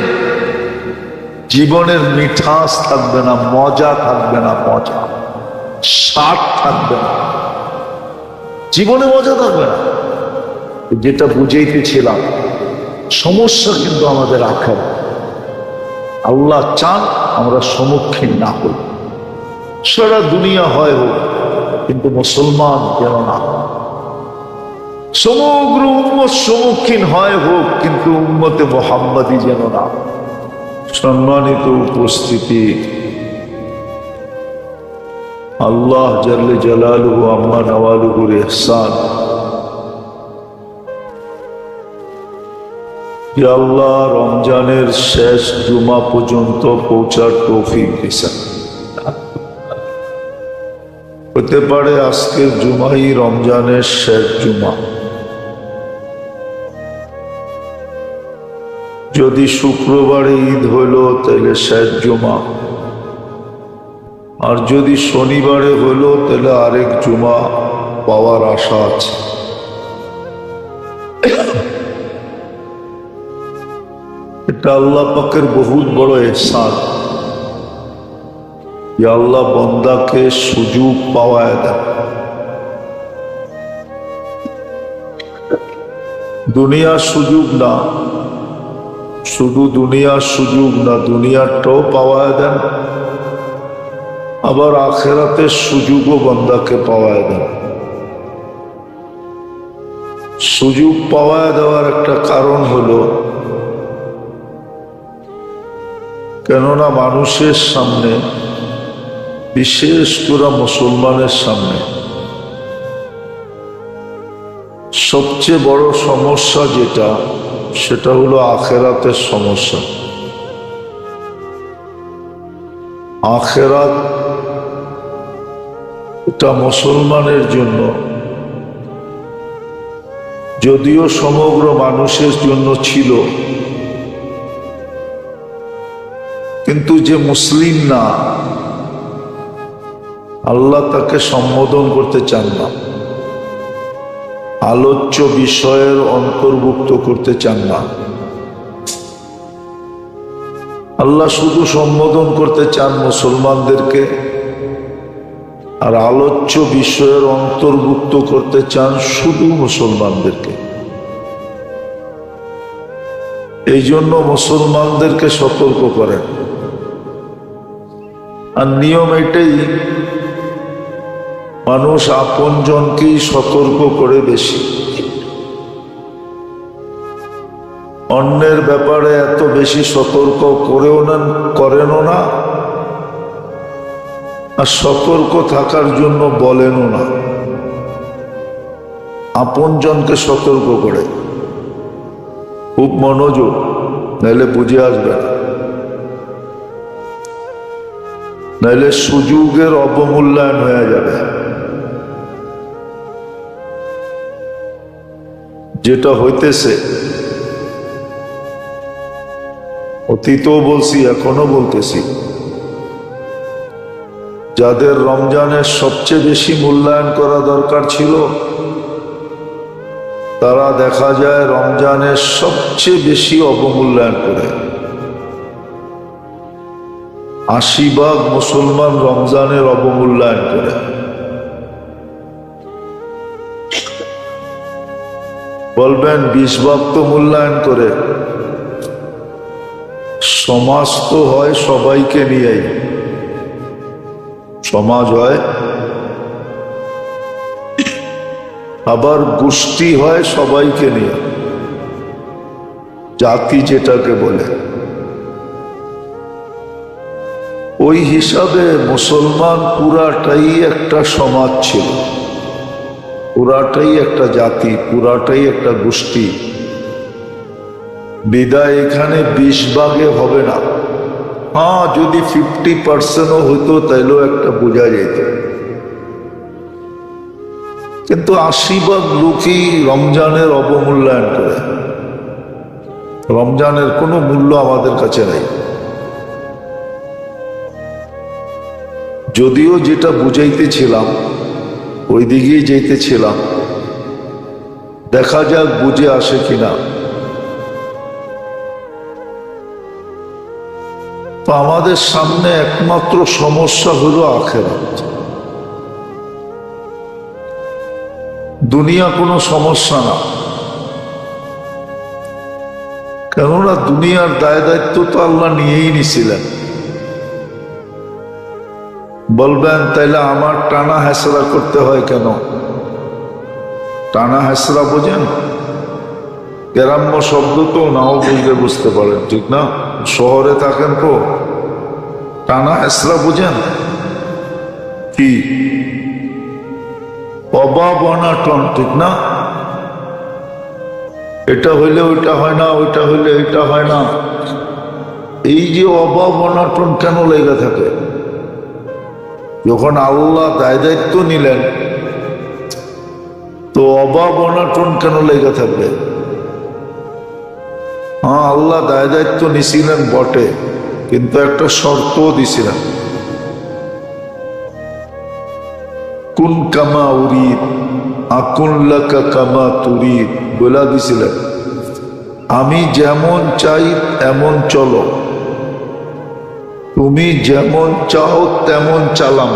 Speaker 1: জীবনের মিঠাস থাকবে না, মজা থাকবে না, মজা স্বাদ থাকবে না, জীবনে মজা থাকবে না। যেটা বুঝাইতেছিলাম, সমস্যা কিন্তু আমাদের আখেরাত। আল্লাহ চান আমরা সম্মুখীন না হই, সারা দুনিয়া হয় হোক, কিন্তু মুসলমান যেন না। সমগ্র উম্মত সম্মুখীন হয় হোক, কিন্তু উম্মতে মুহাম্মাদি যেন না। সম্মানিত উপস্থিতি, আল্লাহ জাল্লে জালালুহু আম্মা নওয়ালুহুর ইহসান, যে আল্লাহ রমজানের শেষ জুমা পর্যন্ত পৌঁছার তৌফিক দিয়েছেন। হতে পারে আজকের জুমাই রমজানের শেষ জুমা। যদি শুক্রবারে ঈদ হইল তাহলে শেষ জুমা, আর যদি শনিবারে হইল তাহলে আরেক জুমা পাওয়ার আশা আছে। এটা আল্লাহ পাকের বহুত বড় ইহসান, যে আল্লাহ বন্দাকে সুযোগ পাওয়ায় দেন। দুনিয়ার সুযোগ না, শুধু দুনিয়ার সুযোগ না, দুনিয়ারটাও পাওয়ায় দেন, আবার আখেরাতের সুযোগও বন্দাকে পাওয়ায় দেন। সুযোগ পাওয়ায় দেওয়ার একটা কারণ হলো, কেননা মানুষের সামনে, বিশেষ করে মুসলমানের সামনে সবচেয়ে বড় সমস্যা যেটা, সেটা হলো আখেরাতের সমস্যা। আখেরাত এটা মুসলমানের জন্য, যদিও সমগ্র মানুষের জন্য ছিল, কিন্তু যে মুসলিম না, আল্লাহ তাকে সম্বোধন করতে চান না, আলোচ্য বিষয়ের অন্তর্ভুক্ত করতে চান না। আল্লাহ শুধু সম্বোধন করতে চান মুসলমানদেরকে, আর আলোচ্য বিষয়ের অন্তর্ভুক্ত করতে চান শুধু মুসলমানদেরকে। এই জন্য মুসলমানদেরকে সতর্ক করেন। আর নিয়ম এটাই, মানুষ আপনজনকেই সতর্ক করে বেশি, অন্যের ব্যাপারে এত বেশি সতর্ক করেনও না, আর সতর্ক থাকার জন্য বলেনও না। আপনজনকে সতর্ক করে, খুব মনোযোগ, নাইলে বুঝে আসবে না, নাইলে সুযোগের অবমূল্যায়ন হয়ে যাবে। যেটা হইতেছে, অতীতও বলছি, এখনো বলতেছি, যাদের রমজানের সবচেয়ে বেশি মূল্যায়ন করা দরকার ছিল, তারা দেখা যায় রমজানের সবচেয়ে বেশি অবমূল্যায়ন করে। ৮০% মুসলমান রমজানের অবমূল্যায়ন করে। বলবেন ২০% তো মূল্যায়ন করে। সমাজ তো হয় সবাইকে নিয়েই, সমাজ হয়, আবার গোষ্ঠী হয় সবাইকে নিয়ে, জাতি যেটাকে বলে। ওই হিসাবে মুসলমান পুরাটাই একটা সমাজ ছিল। পুরাটাই একটা জাতি, পুরাটাই একটা গোষ্ঠী। বিদায় এখানে 20 ভাগে হবে না। হ্যাঁ, যদি 50%ও হইতো তাইলেও একটা বোঝা যেত, কিন্তু 80 ভাগ লোকই রমজানের অবমূল্যায়ন করে। রমজানের কোনো মূল্য আমাদের কাছে নাই। যদিও যেটা বুঝাইতেছিলাম ওই দিকেই যেতেছিলাম, দেখা যাক বুঝে আসে কিনা। তো আমাদের সামনে একমাত্র সমস্যা হলো আখিরাত। দুনিয়া কোনো সমস্যা না, কেননা দুনিয়ার দায় দায়িত্ব তো আল্লাহ নিয়েই নিছিলেন। বলবেন তাইলে আমার টানা হেসরা করতে হয় কেন? টানা হেসরা বোঝেন? গ্রাম্য শব্দ তো নাও বুঝতে পারেন, ঠিক না? শহরে থাকেন তো, টানা হেসরা বোঝেন কি? অভাব অনাটন, ঠিক না? এটা হইলে ওইটা হয় না, ওইটা হইলে এটা হয় না। এই যে অভাব অনাটন কেন লেগে থাকে? যখন আল্লাহ দায় দায়িত্ব নিলেন, তো অভাব অনাটন কেন লেগে থাকবে? হ্যাঁ, আল্লাহ দায় দায়িত্ব নিছিলেন বটে, কিন্তু একটা শর্তও দিছিলেন, কুন কামা উরিদ আকুন লাকা কামা তুরিদ। বলে দিছিলেন আমি যেমন চাই তেমন চলো, তুমি যেমন চাও তেমন চালাম।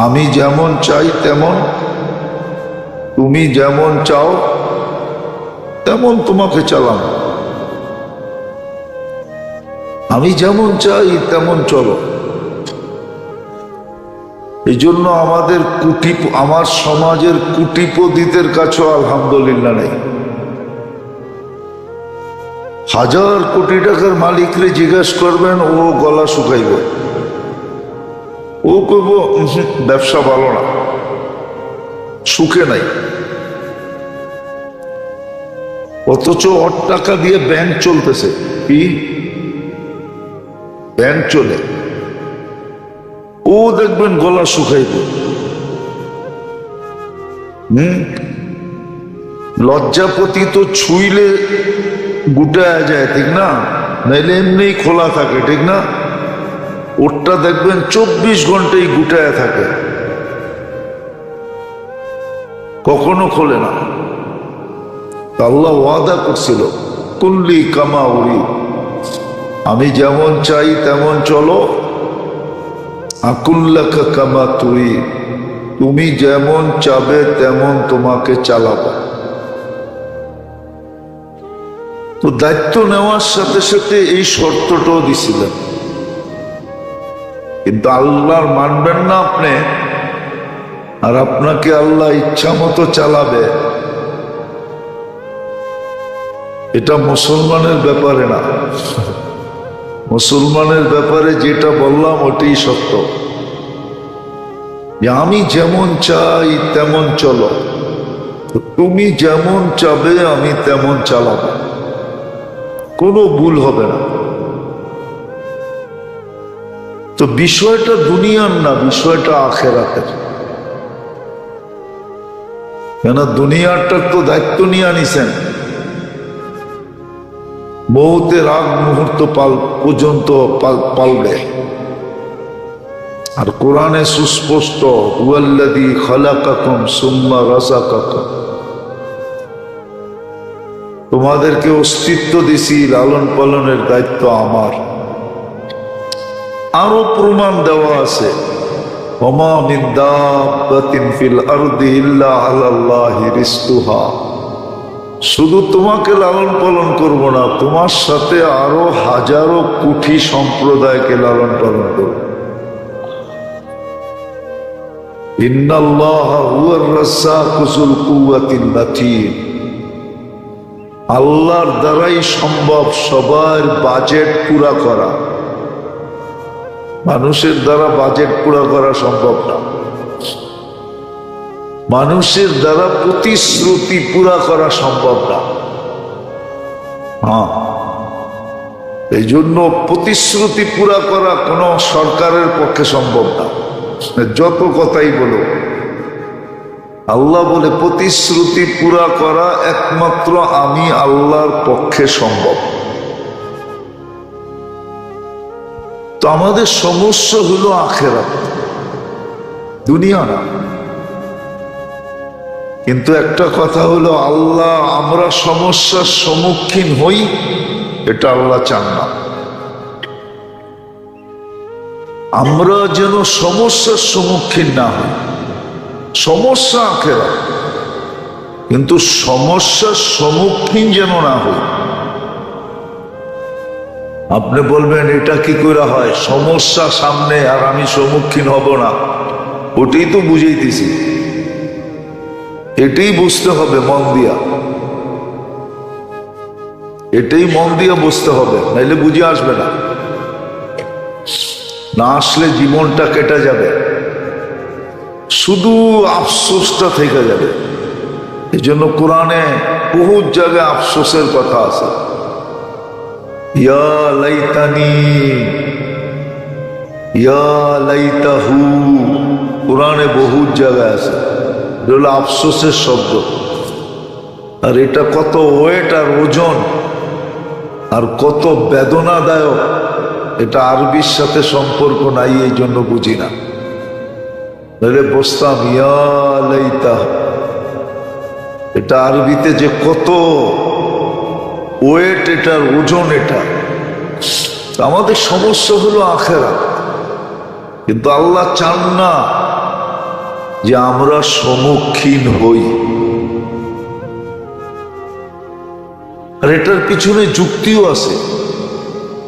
Speaker 1: আমি যেমন চাই তেমন, তুমি যেমন চাও তেমন তোমাকে চালাম। আমি যেমন চাই তেমন চলো। এই জন্য আমার সমাজের কুটিপতিদের কাছেও আলহামদুলিল্লাহ নেই। 1000 কোটি টাকার মালিকরে জিজ্ঞেস করবেন, ও গলা শুকাইবে, ও কইব ব্যবসা ভালো না, সুখে নাই। অথচ ওর টাকা দিয়ে ব্যাংক চলতেছে। কি ব্যাংক চলে? ও দেখবেন গলা শুকাইবে। লজ্জাপতি তো ছুইলে গুটায়া যায়, ঠিক না? নাইলে এমনি খোলা থাকে, ঠিক না? ওরটা দেখবেন 24 ঘন্টাই গুটায়া থাকে, কখনো খোলে না। আল্লাহ ওয়াদা করছিল কুল্লি কামা উরি, আমি যেমন চাই তেমন চলো, আকুল্লাকা কামা তুরি, তুমি যেমন চাবে তেমন তোমাকে চালাবো। তো দায়িত্ব নেওয়ার সাথে সাথে এই শর্তটাও দিছিলেন, কিন্তু আল্লাহর মানবেন না আপনি, আর আপনাকে আল্লাহ ইচ্ছা মতো চালাবে। এটা মুসলমানের ব্যাপারে না। মুসলমানের ব্যাপারে যেটা বললাম ওটাই সত্য, যে আমি যেমন চাই তেমন চলো, তুমি যেমন চাবে আমি তেমন চালাবো, কোনো ভুল হবে না। তো বিষয়টা দুনিয়ার না, বিষয়টা আখিরাতের। কেন দুনিয়াটার তো দায়িত্ব নিয়ে নিছেন, বহুতের আগ মুহূর্ত পর্যন্ত পালবে। আর কোরআনে সুস্পষ্ট, হুয়াল্লাযী খালাকাকুম সুম্মা রাযাকাকুম, তোমাদেরকে অস্তিত্ব দিছি, লালন পালনের দায়িত্ব আমার। আরো প্রমাণ দেওয়া আছে, ওমা মিন দাব্বাতিন ফিল আরদি ইল্লা আলাল্লাহি রিজকুহা। শুধু তোমাকে লালন পালন করব না, তোমার সাথে আরো হাজারো কোটি সম্প্রদায়কে লালন পালন করব। ইন্নাল্লাহা হুয়ার রাজ্জাকু যুল কুওয়াতিল মাতিন। আল্লাহর দ্বারাই সম্ভব সবার বাজেট পুরা করা, মানুষের দ্বারা বাজেট পুরা করা সম্ভব না। মানুষের দ্বারা প্রতিশ্রুতি পুরা করা সম্ভব না। এই জন্য প্রতিশ্রুতি পুরা করা কোনো সরকারের পক্ষে সম্ভব না, যত কথাই বলো। আল্লাহ বলে প্রতিশ্রুতি পুরা করা একমাত্র আমি আল্লাহর পক্ষে সম্ভব। তো আমাদের সমস্যা হলো আখিরাত, দুনিয়া না। কিন্তু একটা কথা হলো, আল্লাহ আমরা সমস্যার সম্মুখীন হই, এটা আল্লাহ চান না। আমরা যেন সমস্যার সম্মুখীন না হই। সমস্যা আখিরাত, কিন্তু সমস্যার সম্মুখীন যেন না হই। আপনি বলবেন এটা কি করে হয়, সমস্যা সামনে আর আমি সম্মুখীন হব না? ওটাই তো বুঝাইতেছি, এটাই বুঝতে হবে মন দিয়া, এটাই মন দিয়া বুঝতে হবে, নাইলে বুঝে আসবে না। না আসলে জীবনটা কেটে যাবে, শুধু আফসোসটা থেকে যাবে। এই জন্য কোরআনে বহুত জায়গায় আফসোসের কথা আছে। ইয়া লাইতানি, ইয়া লাইতাহু, কোরআনে বহুত জায়গায় আছে। এটা হলো আফসোসের শব্দ। আর এটা কত ওয়েট আর ওজন আর কত বেদনাদায়ক, এটা আরবির সাথে সম্পর্ক নাই, এই জন্য বুঝি না। নাহলে বসতাম ইয়া লাইতাহু, এটা আরবিতে যে কত ওয়েট, এটার ওজন এটা। আমাদের সমস্যা হলো আখিরাত, কিন্তু আল্লাহ চান না যে আমরা সম্মুখীন হই। আর এটার পিছনে যুক্তিও আছে।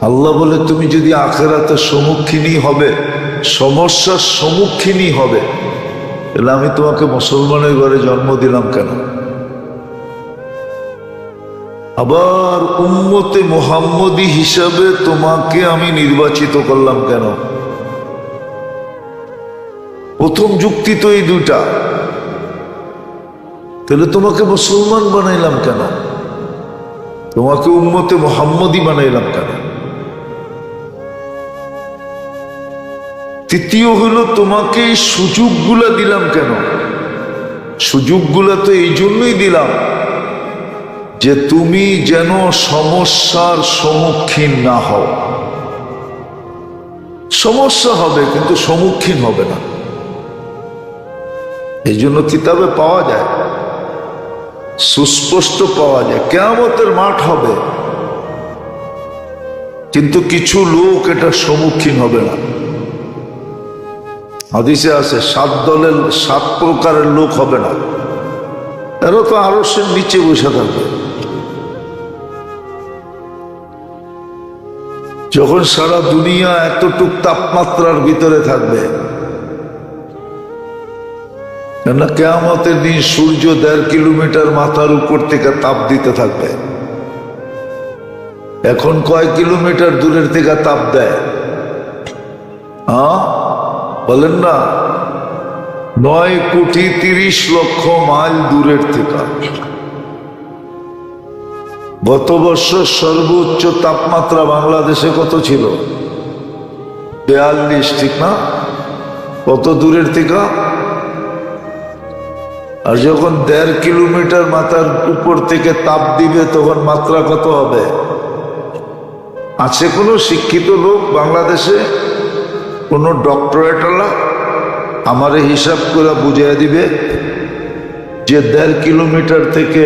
Speaker 1: আল্লাহ বলে তুমি যদি আখিরাতের সম্মুখীনই হবে, সমস্যার সম্মুখীনই হবে, তাহলে আমি তোমাকে মুসলমানের ঘরে জন্ম দিলাম কেন? আবার উম্মতে মুহাম্মদী হিসাবে তোমাকে আমি নির্বাচিত করলাম কেন? প্রথম যুক্তি তো এই দুইটা। তাহলে তোমাকে মুসলমান বানাইলাম কেন? তোমাকে উম্মতে মুহাম্মদী বানাইলাম কেন? তৃতীয় হলো, তোমাকে এই সুযোগগুলা দিলাম কেন? সুযোগগুলা তো এই জন্যই দিলাম যে তুমি যেন সমস্যার সম্মুখীন না হও। সমস্যা হবে কিন্তু সম্মুখীন হবে না। এই জন্য কিতাবে পাওয়া যায়, সুস্পষ্ট পাওয়া যায়, কিয়ামতের মাঠ হবে, কিন্তু কিছু লোক এটা সম্মুখীন হবে না। হাদিসে আছে 7 দলের 7 প্রকারের লোক হবে না। এরা তো আরশের নিচে বসে থাকবে। যখন সারা দুনিয়া এতটুক তাপমাত্রার ভিতরে থাকবে, কেননা কিয়ামতের দিন সূর্য 1.5 কিলোমিটার মাথার উপর থেকে তাপ দিতে থাকবে। এখন কয় কিলোমিটার দূরের থেকে তাপ দেয়? বলেন না, 9,30,00,000 মাইল দূরের থেকে। গত বছর সর্বোচ্চ তাপমাত্রা বাংলাদেশে কত ছিল? 42, ঠিক না? কত দূরের থেকে? আর যখন 1.5 কিলোমিটার মাথার উপর থেকে তাপ দিবে, তখন মাত্রা কত হবে? আছে কোনো শিক্ষিত লোক বাংলাদেশে, কোনো ডক্টরেটওয়ালা আমারে হিসাব করে বুঝিয়ে দিবে যে 1.5 কিলোমিটার থেকে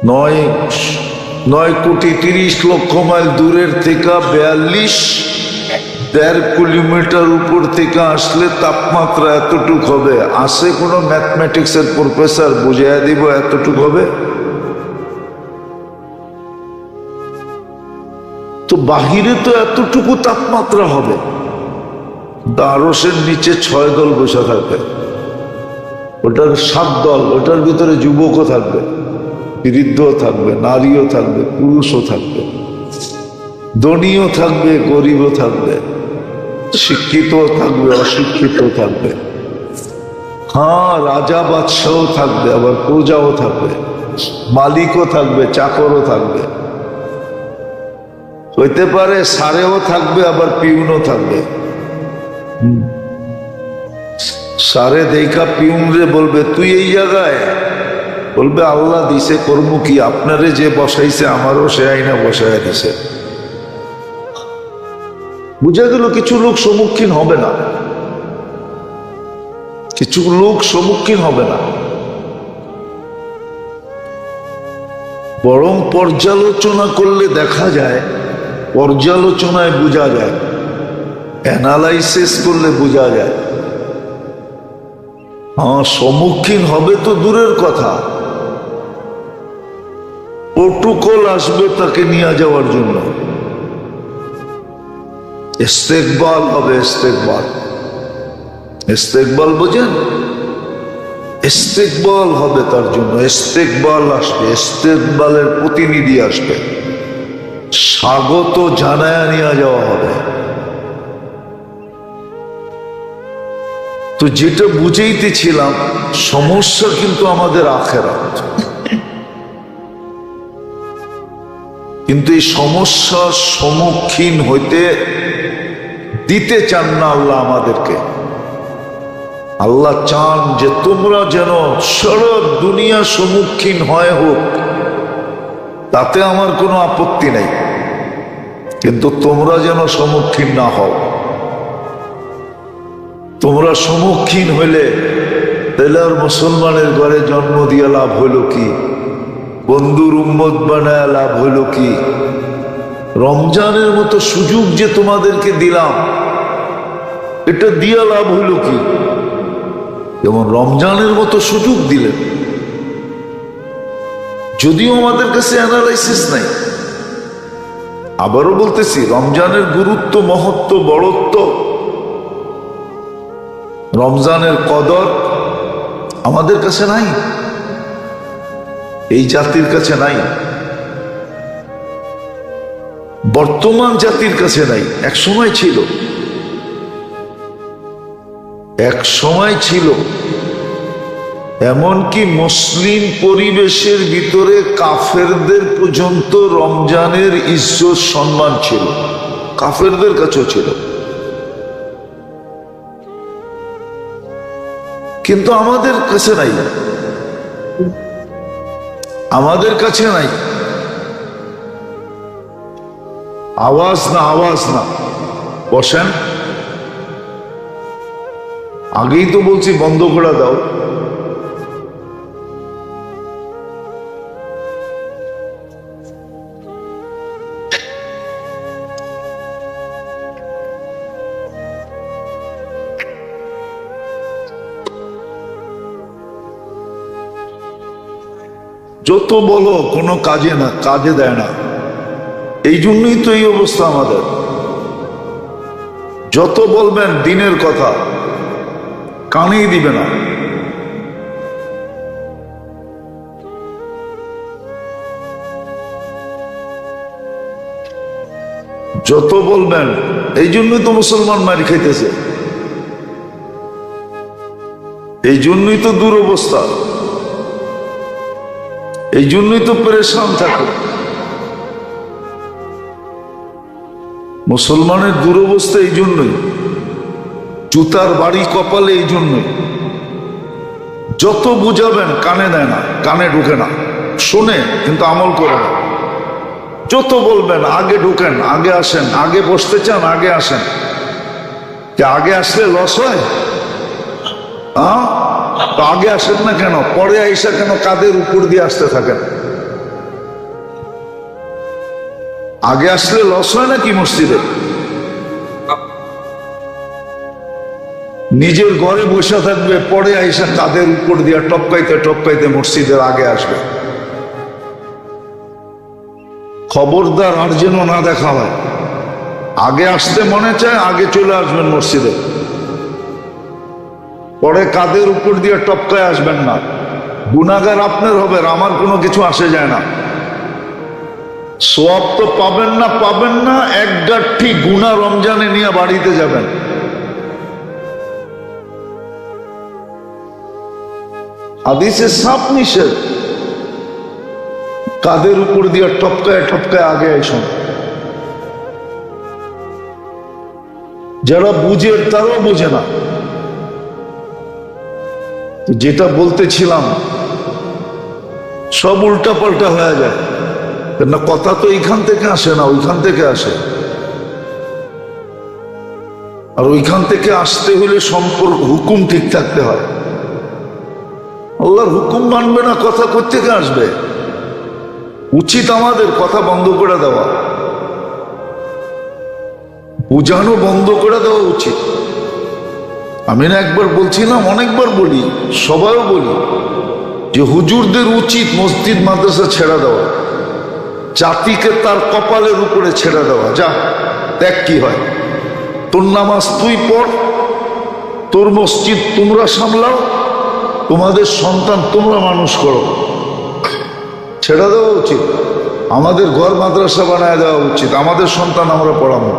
Speaker 1: 9,30,00,000 মাইল দূরের থেকে 1.5 কিলোমিটার উপর থেকে আসলে তাপমাত্রা এতটুক হবে? আছে কোনো ম্যাথমেটিক্সের প্রফেসর বুঝিয়ে দিব এতটুক হবে? তো বাহিরে তো এতটুকু তাপমাত্রা হবে, আরশের নিচে 6 দল বসে থাকবে। ওটার 7 দল, ওটার ভিতরে যুবকও থাকবে, বৃদ্ধও থাকবে, নারীও থাকবে, পুরুষও থাকবে, ধনীও থাকবে, গরিবও থাকবে। শিক্ষিত থাকবে, অশিক্ষিত থাকবে, হ্যাঁ রাজা বাদশাহ থাকবে, আবার প্রজাও থাকবে, মালিকও থাকবে, চাকরও থাকবে, হইতে পারে সারেও থাকবে, আবার পিউনও থাকবে। সারে দেখা পিউন রে বলবে তুই এই জায়গায়, বলবে আল্লাহ দিছে, কর্ম কি, আপনারে যে বসাইছে আমারও সে আইনা বসায় দিছে। বুঝা গেল কিছু লোক সম্মুখীন হবে না, কিছু লোক সম্মুখীন হবে না, বরং পর্যালোচনা করলে দেখা যায়, পর্যালোচনায় বোঝা যায়, অ্যানালাইসিস করলে বোঝা যায়। হ্যাঁ সম্মুখীন হবে তো দূরের কথা, প্রটোকল আসবে তাকে নিয়ে যাওয়ার জন্য, ইস্তেকবাল হবে, ইস্তেকবাল, ইস্তেকবাল বোঝেন, ইস্তেকবাল হবে তার জন্য, ইস্তেকবাল আসবে, ইস্তেকবালের প্রতিনিধি আসবে, স্বাগত জানায়া নিয়ে যাওয়া হবে। তো যেটা বুঝাইতেছিলাম, সমস্যা কিন্তু আমাদের আখেরাত, কিন্তু এই সমস্যার সম্মুখীন হইতে দিতে চান না আল্লাহ আমাদেরকে। আল্লাহ চান যে তোমরা যেন সারা দুনিয়া সম্মুখীন হয় হোক, তাতে আমার কোনো আপত্তি নাই, কিন্তু তোমরা যেন সম্মুখীন না হও। তোমরা সম্মুখীন হইলে তাহলে আর মুসলমানের ঘরে জন্ম দিয়ে লাভ হইল কি, বন্ধুর উম্মত বানায় লাভ হইল কি, রমজানের মতো সুযোগ যে তোমাদেরকে দিলাম এটা দিয়া লাভ হইল কি, যেমন রমজানের মতো সুযোগ দিলেন, যদিও আমাদের কাছে অ্যানালাইসিস নাই। আবারও বলতেছি, রমজানের গুরুত্ব, মহত্ব, বড়ত্ব, রমজানের কদর আমাদের কাছে নাই, এই জাতির কাছে নাই, বর্তমান জাতির কাছে নাই। এক সময় ছিল, এক সময় ছিল, এমনকি মুসলিম পরিবেশের ভিতরে কাফেরদের পর্যন্ত রমজানের ইজ্জত সম্মান ছিল, কাফেরদের কাছেও ছিল, কিন্তু আমাদের কাছে নাই, আমাদের কাছে নাই। আওয়াজ না, আওয়াজ না, বসেন, আগেই তো বলছি বন্ধ করে দাও। যত বলো কোনো কাজে না, কাজে দেয় না, এই জন্যই তো এই অবস্থা আমাদের। যত বলবেন দিনের কথা, কানেই দিবে না। যত বলবেন, এই জন্যই তো মুসলমান মারি খাইতেছে, এই জন্যই তো দুরবস্থা, এই জন্যই তো পেরেশান থাকে। মুসলমানের দুরবস্থা এই জন্যই, জুতার বাড়ি কপালে এই জন্যই। যত বুঝাবেন কানে দেয় না, কানে ঢুকে না, শোনে কিন্তু আমল করে না। যত বলবেন আগে ঢুকেন, আগে আসেন, আগে বসতে চান আগে আসেন, যে আগে আসলে লস হয়, তো আগে আসেন না কেন, পরে আইসা কেন কাদের উপর দিয়ে আসতে থাকেন? আগে আসলে লস হয় নাকি মসজিদে? নিজের ঘরে বসে থাকবে, পরে আইসা কাদের উপর দিয়ে টপকাইতে টপকাইতে মসজিদের আগে আসবে। খবরদার আর যেন না দেখা হয়। আগে আসতে মনে চায়, আগে চলে আসবেন মসজিদে, পরে কাদের উপর দিয়ে টপকায় আসবেন না। গুনাহগার আপনার হবে, আমার কোনো কিছু আসে যায় না, সোয়াব তো পাবেন না, এক গাঁঠি গুনাহ রমজানে নিয়ে বাড়িতে যাবেন। হাদিসে সাপ নিষেধ, কাদের উপর দিয়ে টপকায় টপকায় আগে আইসুন। যারা বুঝে তারাও বোঝে না। যেটা বলতেছিলাম সব উল্টা পাল্টা হয়ে যায়, না কথা তো এইখান থেকে আসে না, ওইখান থেকে আসে। আর ওইখান থেকে আসতে হলে সম্পর্ক হুকুম ঠিক থাকতে হয়। আল্লাহর হুকুম মানবে না, কথা কোত্থেকে আসবে? উচিত আমাদের কথা বন্ধ করে দেওয়া, বুঝানো বন্ধ করে দেওয়া উচিত। আমি না একবার বলছিলাম, অনেকবার বলি, সবাইও বলি যে হুজুরদের উচিত মসজিদ মাদ্রাসা ছেড়ে দেওয়া, জাতিকে তার কপালের উপরে ছেড়ে দেওয়া। যা দেখ কি হয়, তোর নামাজ তুই পড়, তোর মসজিদ তোমরা সামলাও, তোমাদের সন্তান তোমরা মানুষ করো। ছেড়ে দেওয়া উচিত। আমাদের ঘর মাদ্রাসা বানায় দেওয়া উচিত, আমাদের সন্তান আমরা পড়াবো,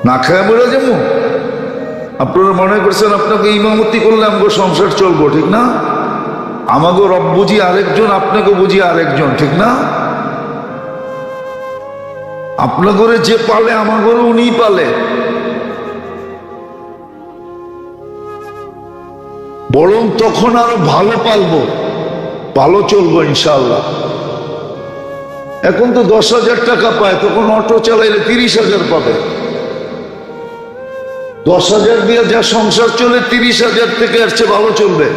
Speaker 1: না খেয়ে বেড়ে যাবো। আপনারা মনে করছেন আপনাকে ইমামতি করলে আমাকে সংসার চলবো, ঠিক না? আমাকে রব বুঝি আরেকজন, আপনাকে বুঝি আরেকজন, ঠিক না? আপনার ঘরে যে পালে আমার ঘরে উনি পালে, বরং তখন আরো ভালো পালবো, ভালো চলবো ইনশাআল্লাহ। এখন তো 10,000 টাকা পায়, তখন অটো চালাইলে 30,000 পাবে। 10,000 দিয়ে যা সংসার চলে, 30,000 থেকে এর চেয়ে ভালো চলবে।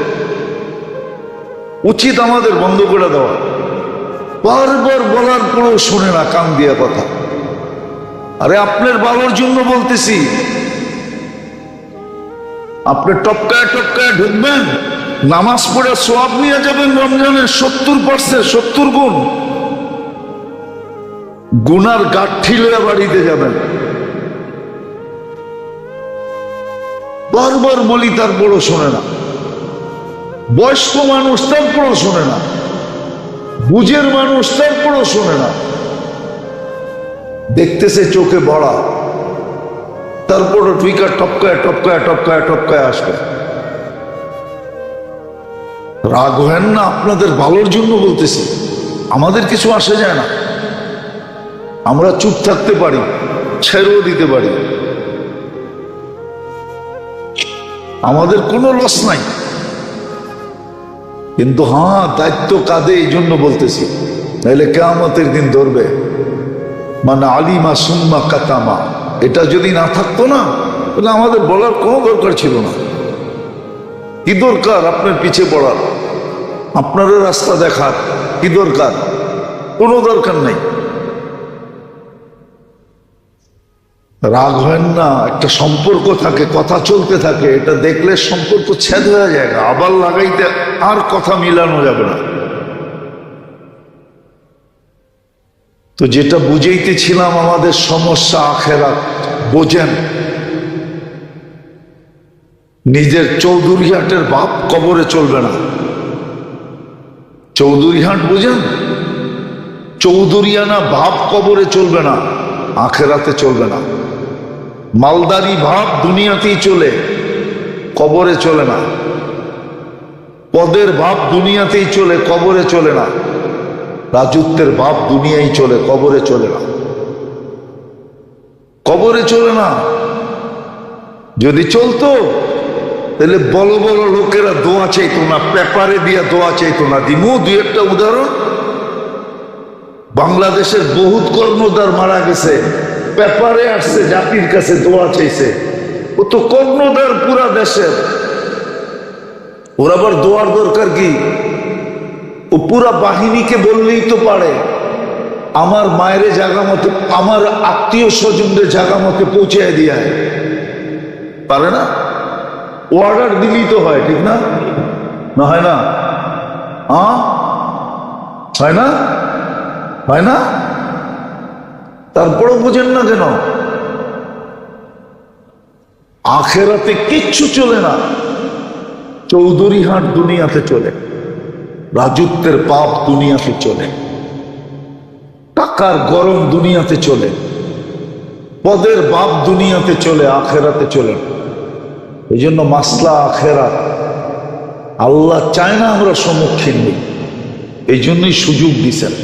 Speaker 1: উচিত আমাদের বন্ধ করে দেওয়া। বারবার বলার পরেও শোনে না, কান দিয়া কথা। আরে আপনার ভালোর জন্য বলতেছি, আপনি টপকায় টপকায় ঢুকবেন, নামাজ পড়ে সোয়াব নিয়ে যাবেন রমজানের 70%, 70 গুণ। গুনার গাঠি লইয়া বাড়িতে যাবেন। বারবার বলি, তারপরও শোনে না। বয়স্ক মানুষ, তারপরও শোনে না। বুঝের মানুষ, তারপরও শোনে না। দেখতেছে চোখে বড়া, তারপরও টুইকা টপকায় টপকায় টপকায় টপকায় আসবে। রাগ হেন না, আপনাদের ভালোর জন্য বলতেছি। আমাদের কিছু আসে যায় না, আমরা চুপ থাকতে পারি, ছেড়েও দিতে পারি, আমাদের কোনো লস নাই। কিন্তু হ্যাঁ, দায়িত্ব কাঁধে, এই জন্য বলতেছি, নাহলে কিয়ামতের দিন ধরবে। মানে আলিমা সুম্মা কাতামা, এটা যদি না থাকতো না, তাহলে আমাদের বলার কোনো দরকার ছিল না। কি দরকার আপনার পিছে পড়ার, আপনার রাস্তা দেখার? কি দরকার? কোনো দরকার নেই। রাগ হয় না, একটা সম্পর্ক থাকে, কথা চলতে থাকে, এটা দেখলে সম্পর্ক ছেদ হয়ে যায়, আবার লাগাইতে আর কথা মিলানো যাবে না। তো যেটা বুঝাইতেছিলাম, আমাদের সমস্যা আখেরাত। বোঝেন, নিজের চৌধুরীহাটের বাপ কবরে চলবে না। চৌধুরীহাট বুঝেন? চৌধুরিয়ানা ভাব কবরে চলবে না, আখেরাতে চলবে না। মালদারি ভাব দুনিয়াতেই চলে, কবরে চলে না। পদের ভাব দুনিয়াতেই চলে, কবরে চলে না। রাজত্বের ভাব দুনিয়ায় চলে, কবরে চলে না। কবরে চলে না। যদি চলতো তাহলে বড় বড় লোকেরা দোয়া চাইতো না, পেপারে দিয়া দোয়া চাইতো না। দিমু দুই একটা উদাহরণ। বাংলাদেশের বহুত কর্ণধার মারা গেছে, পেপারে আসছে, জাতির কাছে দোয়া চাইছে। ও তো কর্ণধার পুরা দেশের, ওর আবার দোয়ার দরকার কি? ও পুরা বাহিনীকে বললেই তো পারে, আমার মায়ের জায়গা মতো, আমার আত্মীয় স্বজনদের জায়গা মতো পৌঁছে দিয়ে পারে না? অর্ডার দিলেই তো হয়, ঠিক না? না হয় না? হয় না? হয় না? তারপরও বুঝেন না কেন? আখেরাতে কিচ্ছু চলে না, চৌধুরীহাট দুনিয়াতে চলে, রাজত্বের পাপ দুনিয়াতে চলে। টাকার গরম দুনিয়াতে চলে, পদের বাপ দুনিয়াতে চলে, আখেরাতে চলে। এই জন্য মাসলা আখেরাত আল্লাহ চায় না আমরা সম্মুখীন হই, এই জন্যই সুযোগ দিছেন।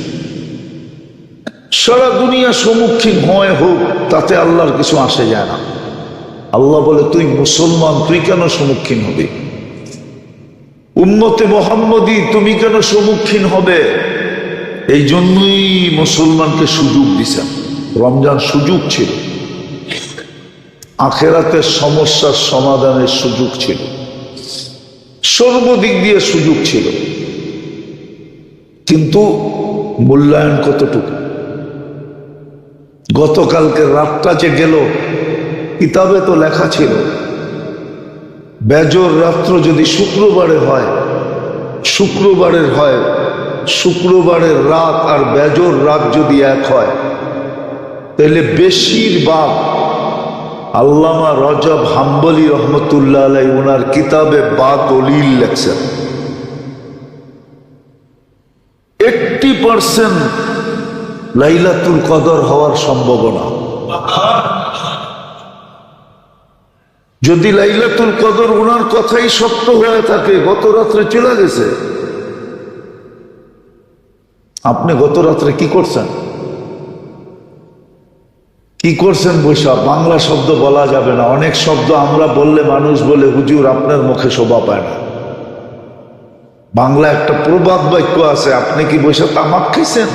Speaker 1: সারা দুনিয়া সম্মুখীন হয় হোক, তাতে আল্লাহর কিছু আসে যায় না। আল্লাহ বলে তুই মুসলমান, তুই কেন সম্মুখীন হবি? উম্মতে মুহাম্মদী তুমি কেন সম্মুখীন হবে? এই জন্যই মুসলমানকে সুযোগ দিছেন। রমজান সুযোগ ছিল, আখেরাতের সমস্যার সমাধানের সুযোগ ছিল, সর্বদিক দিয়ে সুযোগ ছিল, কিন্তু মূল্যায়ন কতটুকু? গতকালকে রাতটা যে গেল, কিতাবে তো লেখা ছিল বেজর রাত্র যদি শুক্রবারে হয়, শুক্রবারের রাত আর বেজর রাত যদি এক হয়, তাহলে বেশিরভাগ আল্লামা রজব হাম্বলি রহমতুল্লাহ আলাই ওনার কিতাবে বা দলিল লেখছেন 80% লাইলাতুল কদর হওয়ার সম্ভাবনা। যদি লাইলাতুল কদর ওনার কথাই সত্য হয়ে থাকে, গত রাত্রে চলে গেছে। আপনি গত রাত্রে কি করছেন? কি করছেন? বৈশা বাংলা শব্দ বলা যাবে না, অনেক শব্দ আমরা বললে মানুষ বলে হুজুর আপনার মুখে শোভা পায় না। বাংলা একটা প্রবাদ বাক্য আছে, আপনি কি বৈশা তামাক খাইছেন?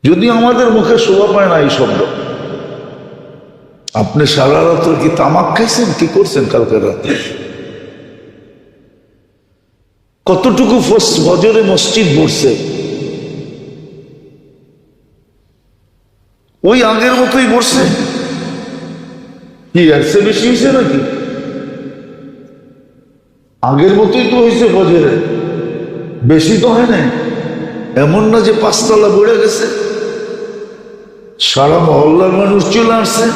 Speaker 1: যদি আমাদের মুখে শোভা পায় না এই শব্দ, আপনি সারা রাত্র কি তামাক খাইছেন? কি করছেন কালকে রাত্রে? কতটুকু ফজরে মসজিদ পড়ছে? ওই আগের মতোই পড়ছে কি? এর চেয়ে বেশি হয়েছে নাকি? আগের মতোই তো হয়েছে, ফজরে বেশি তো হয় না। এমন না যে 5 তলা বেড়ে গেছে, সারা মহল্লার মানুষ চলে আসছে।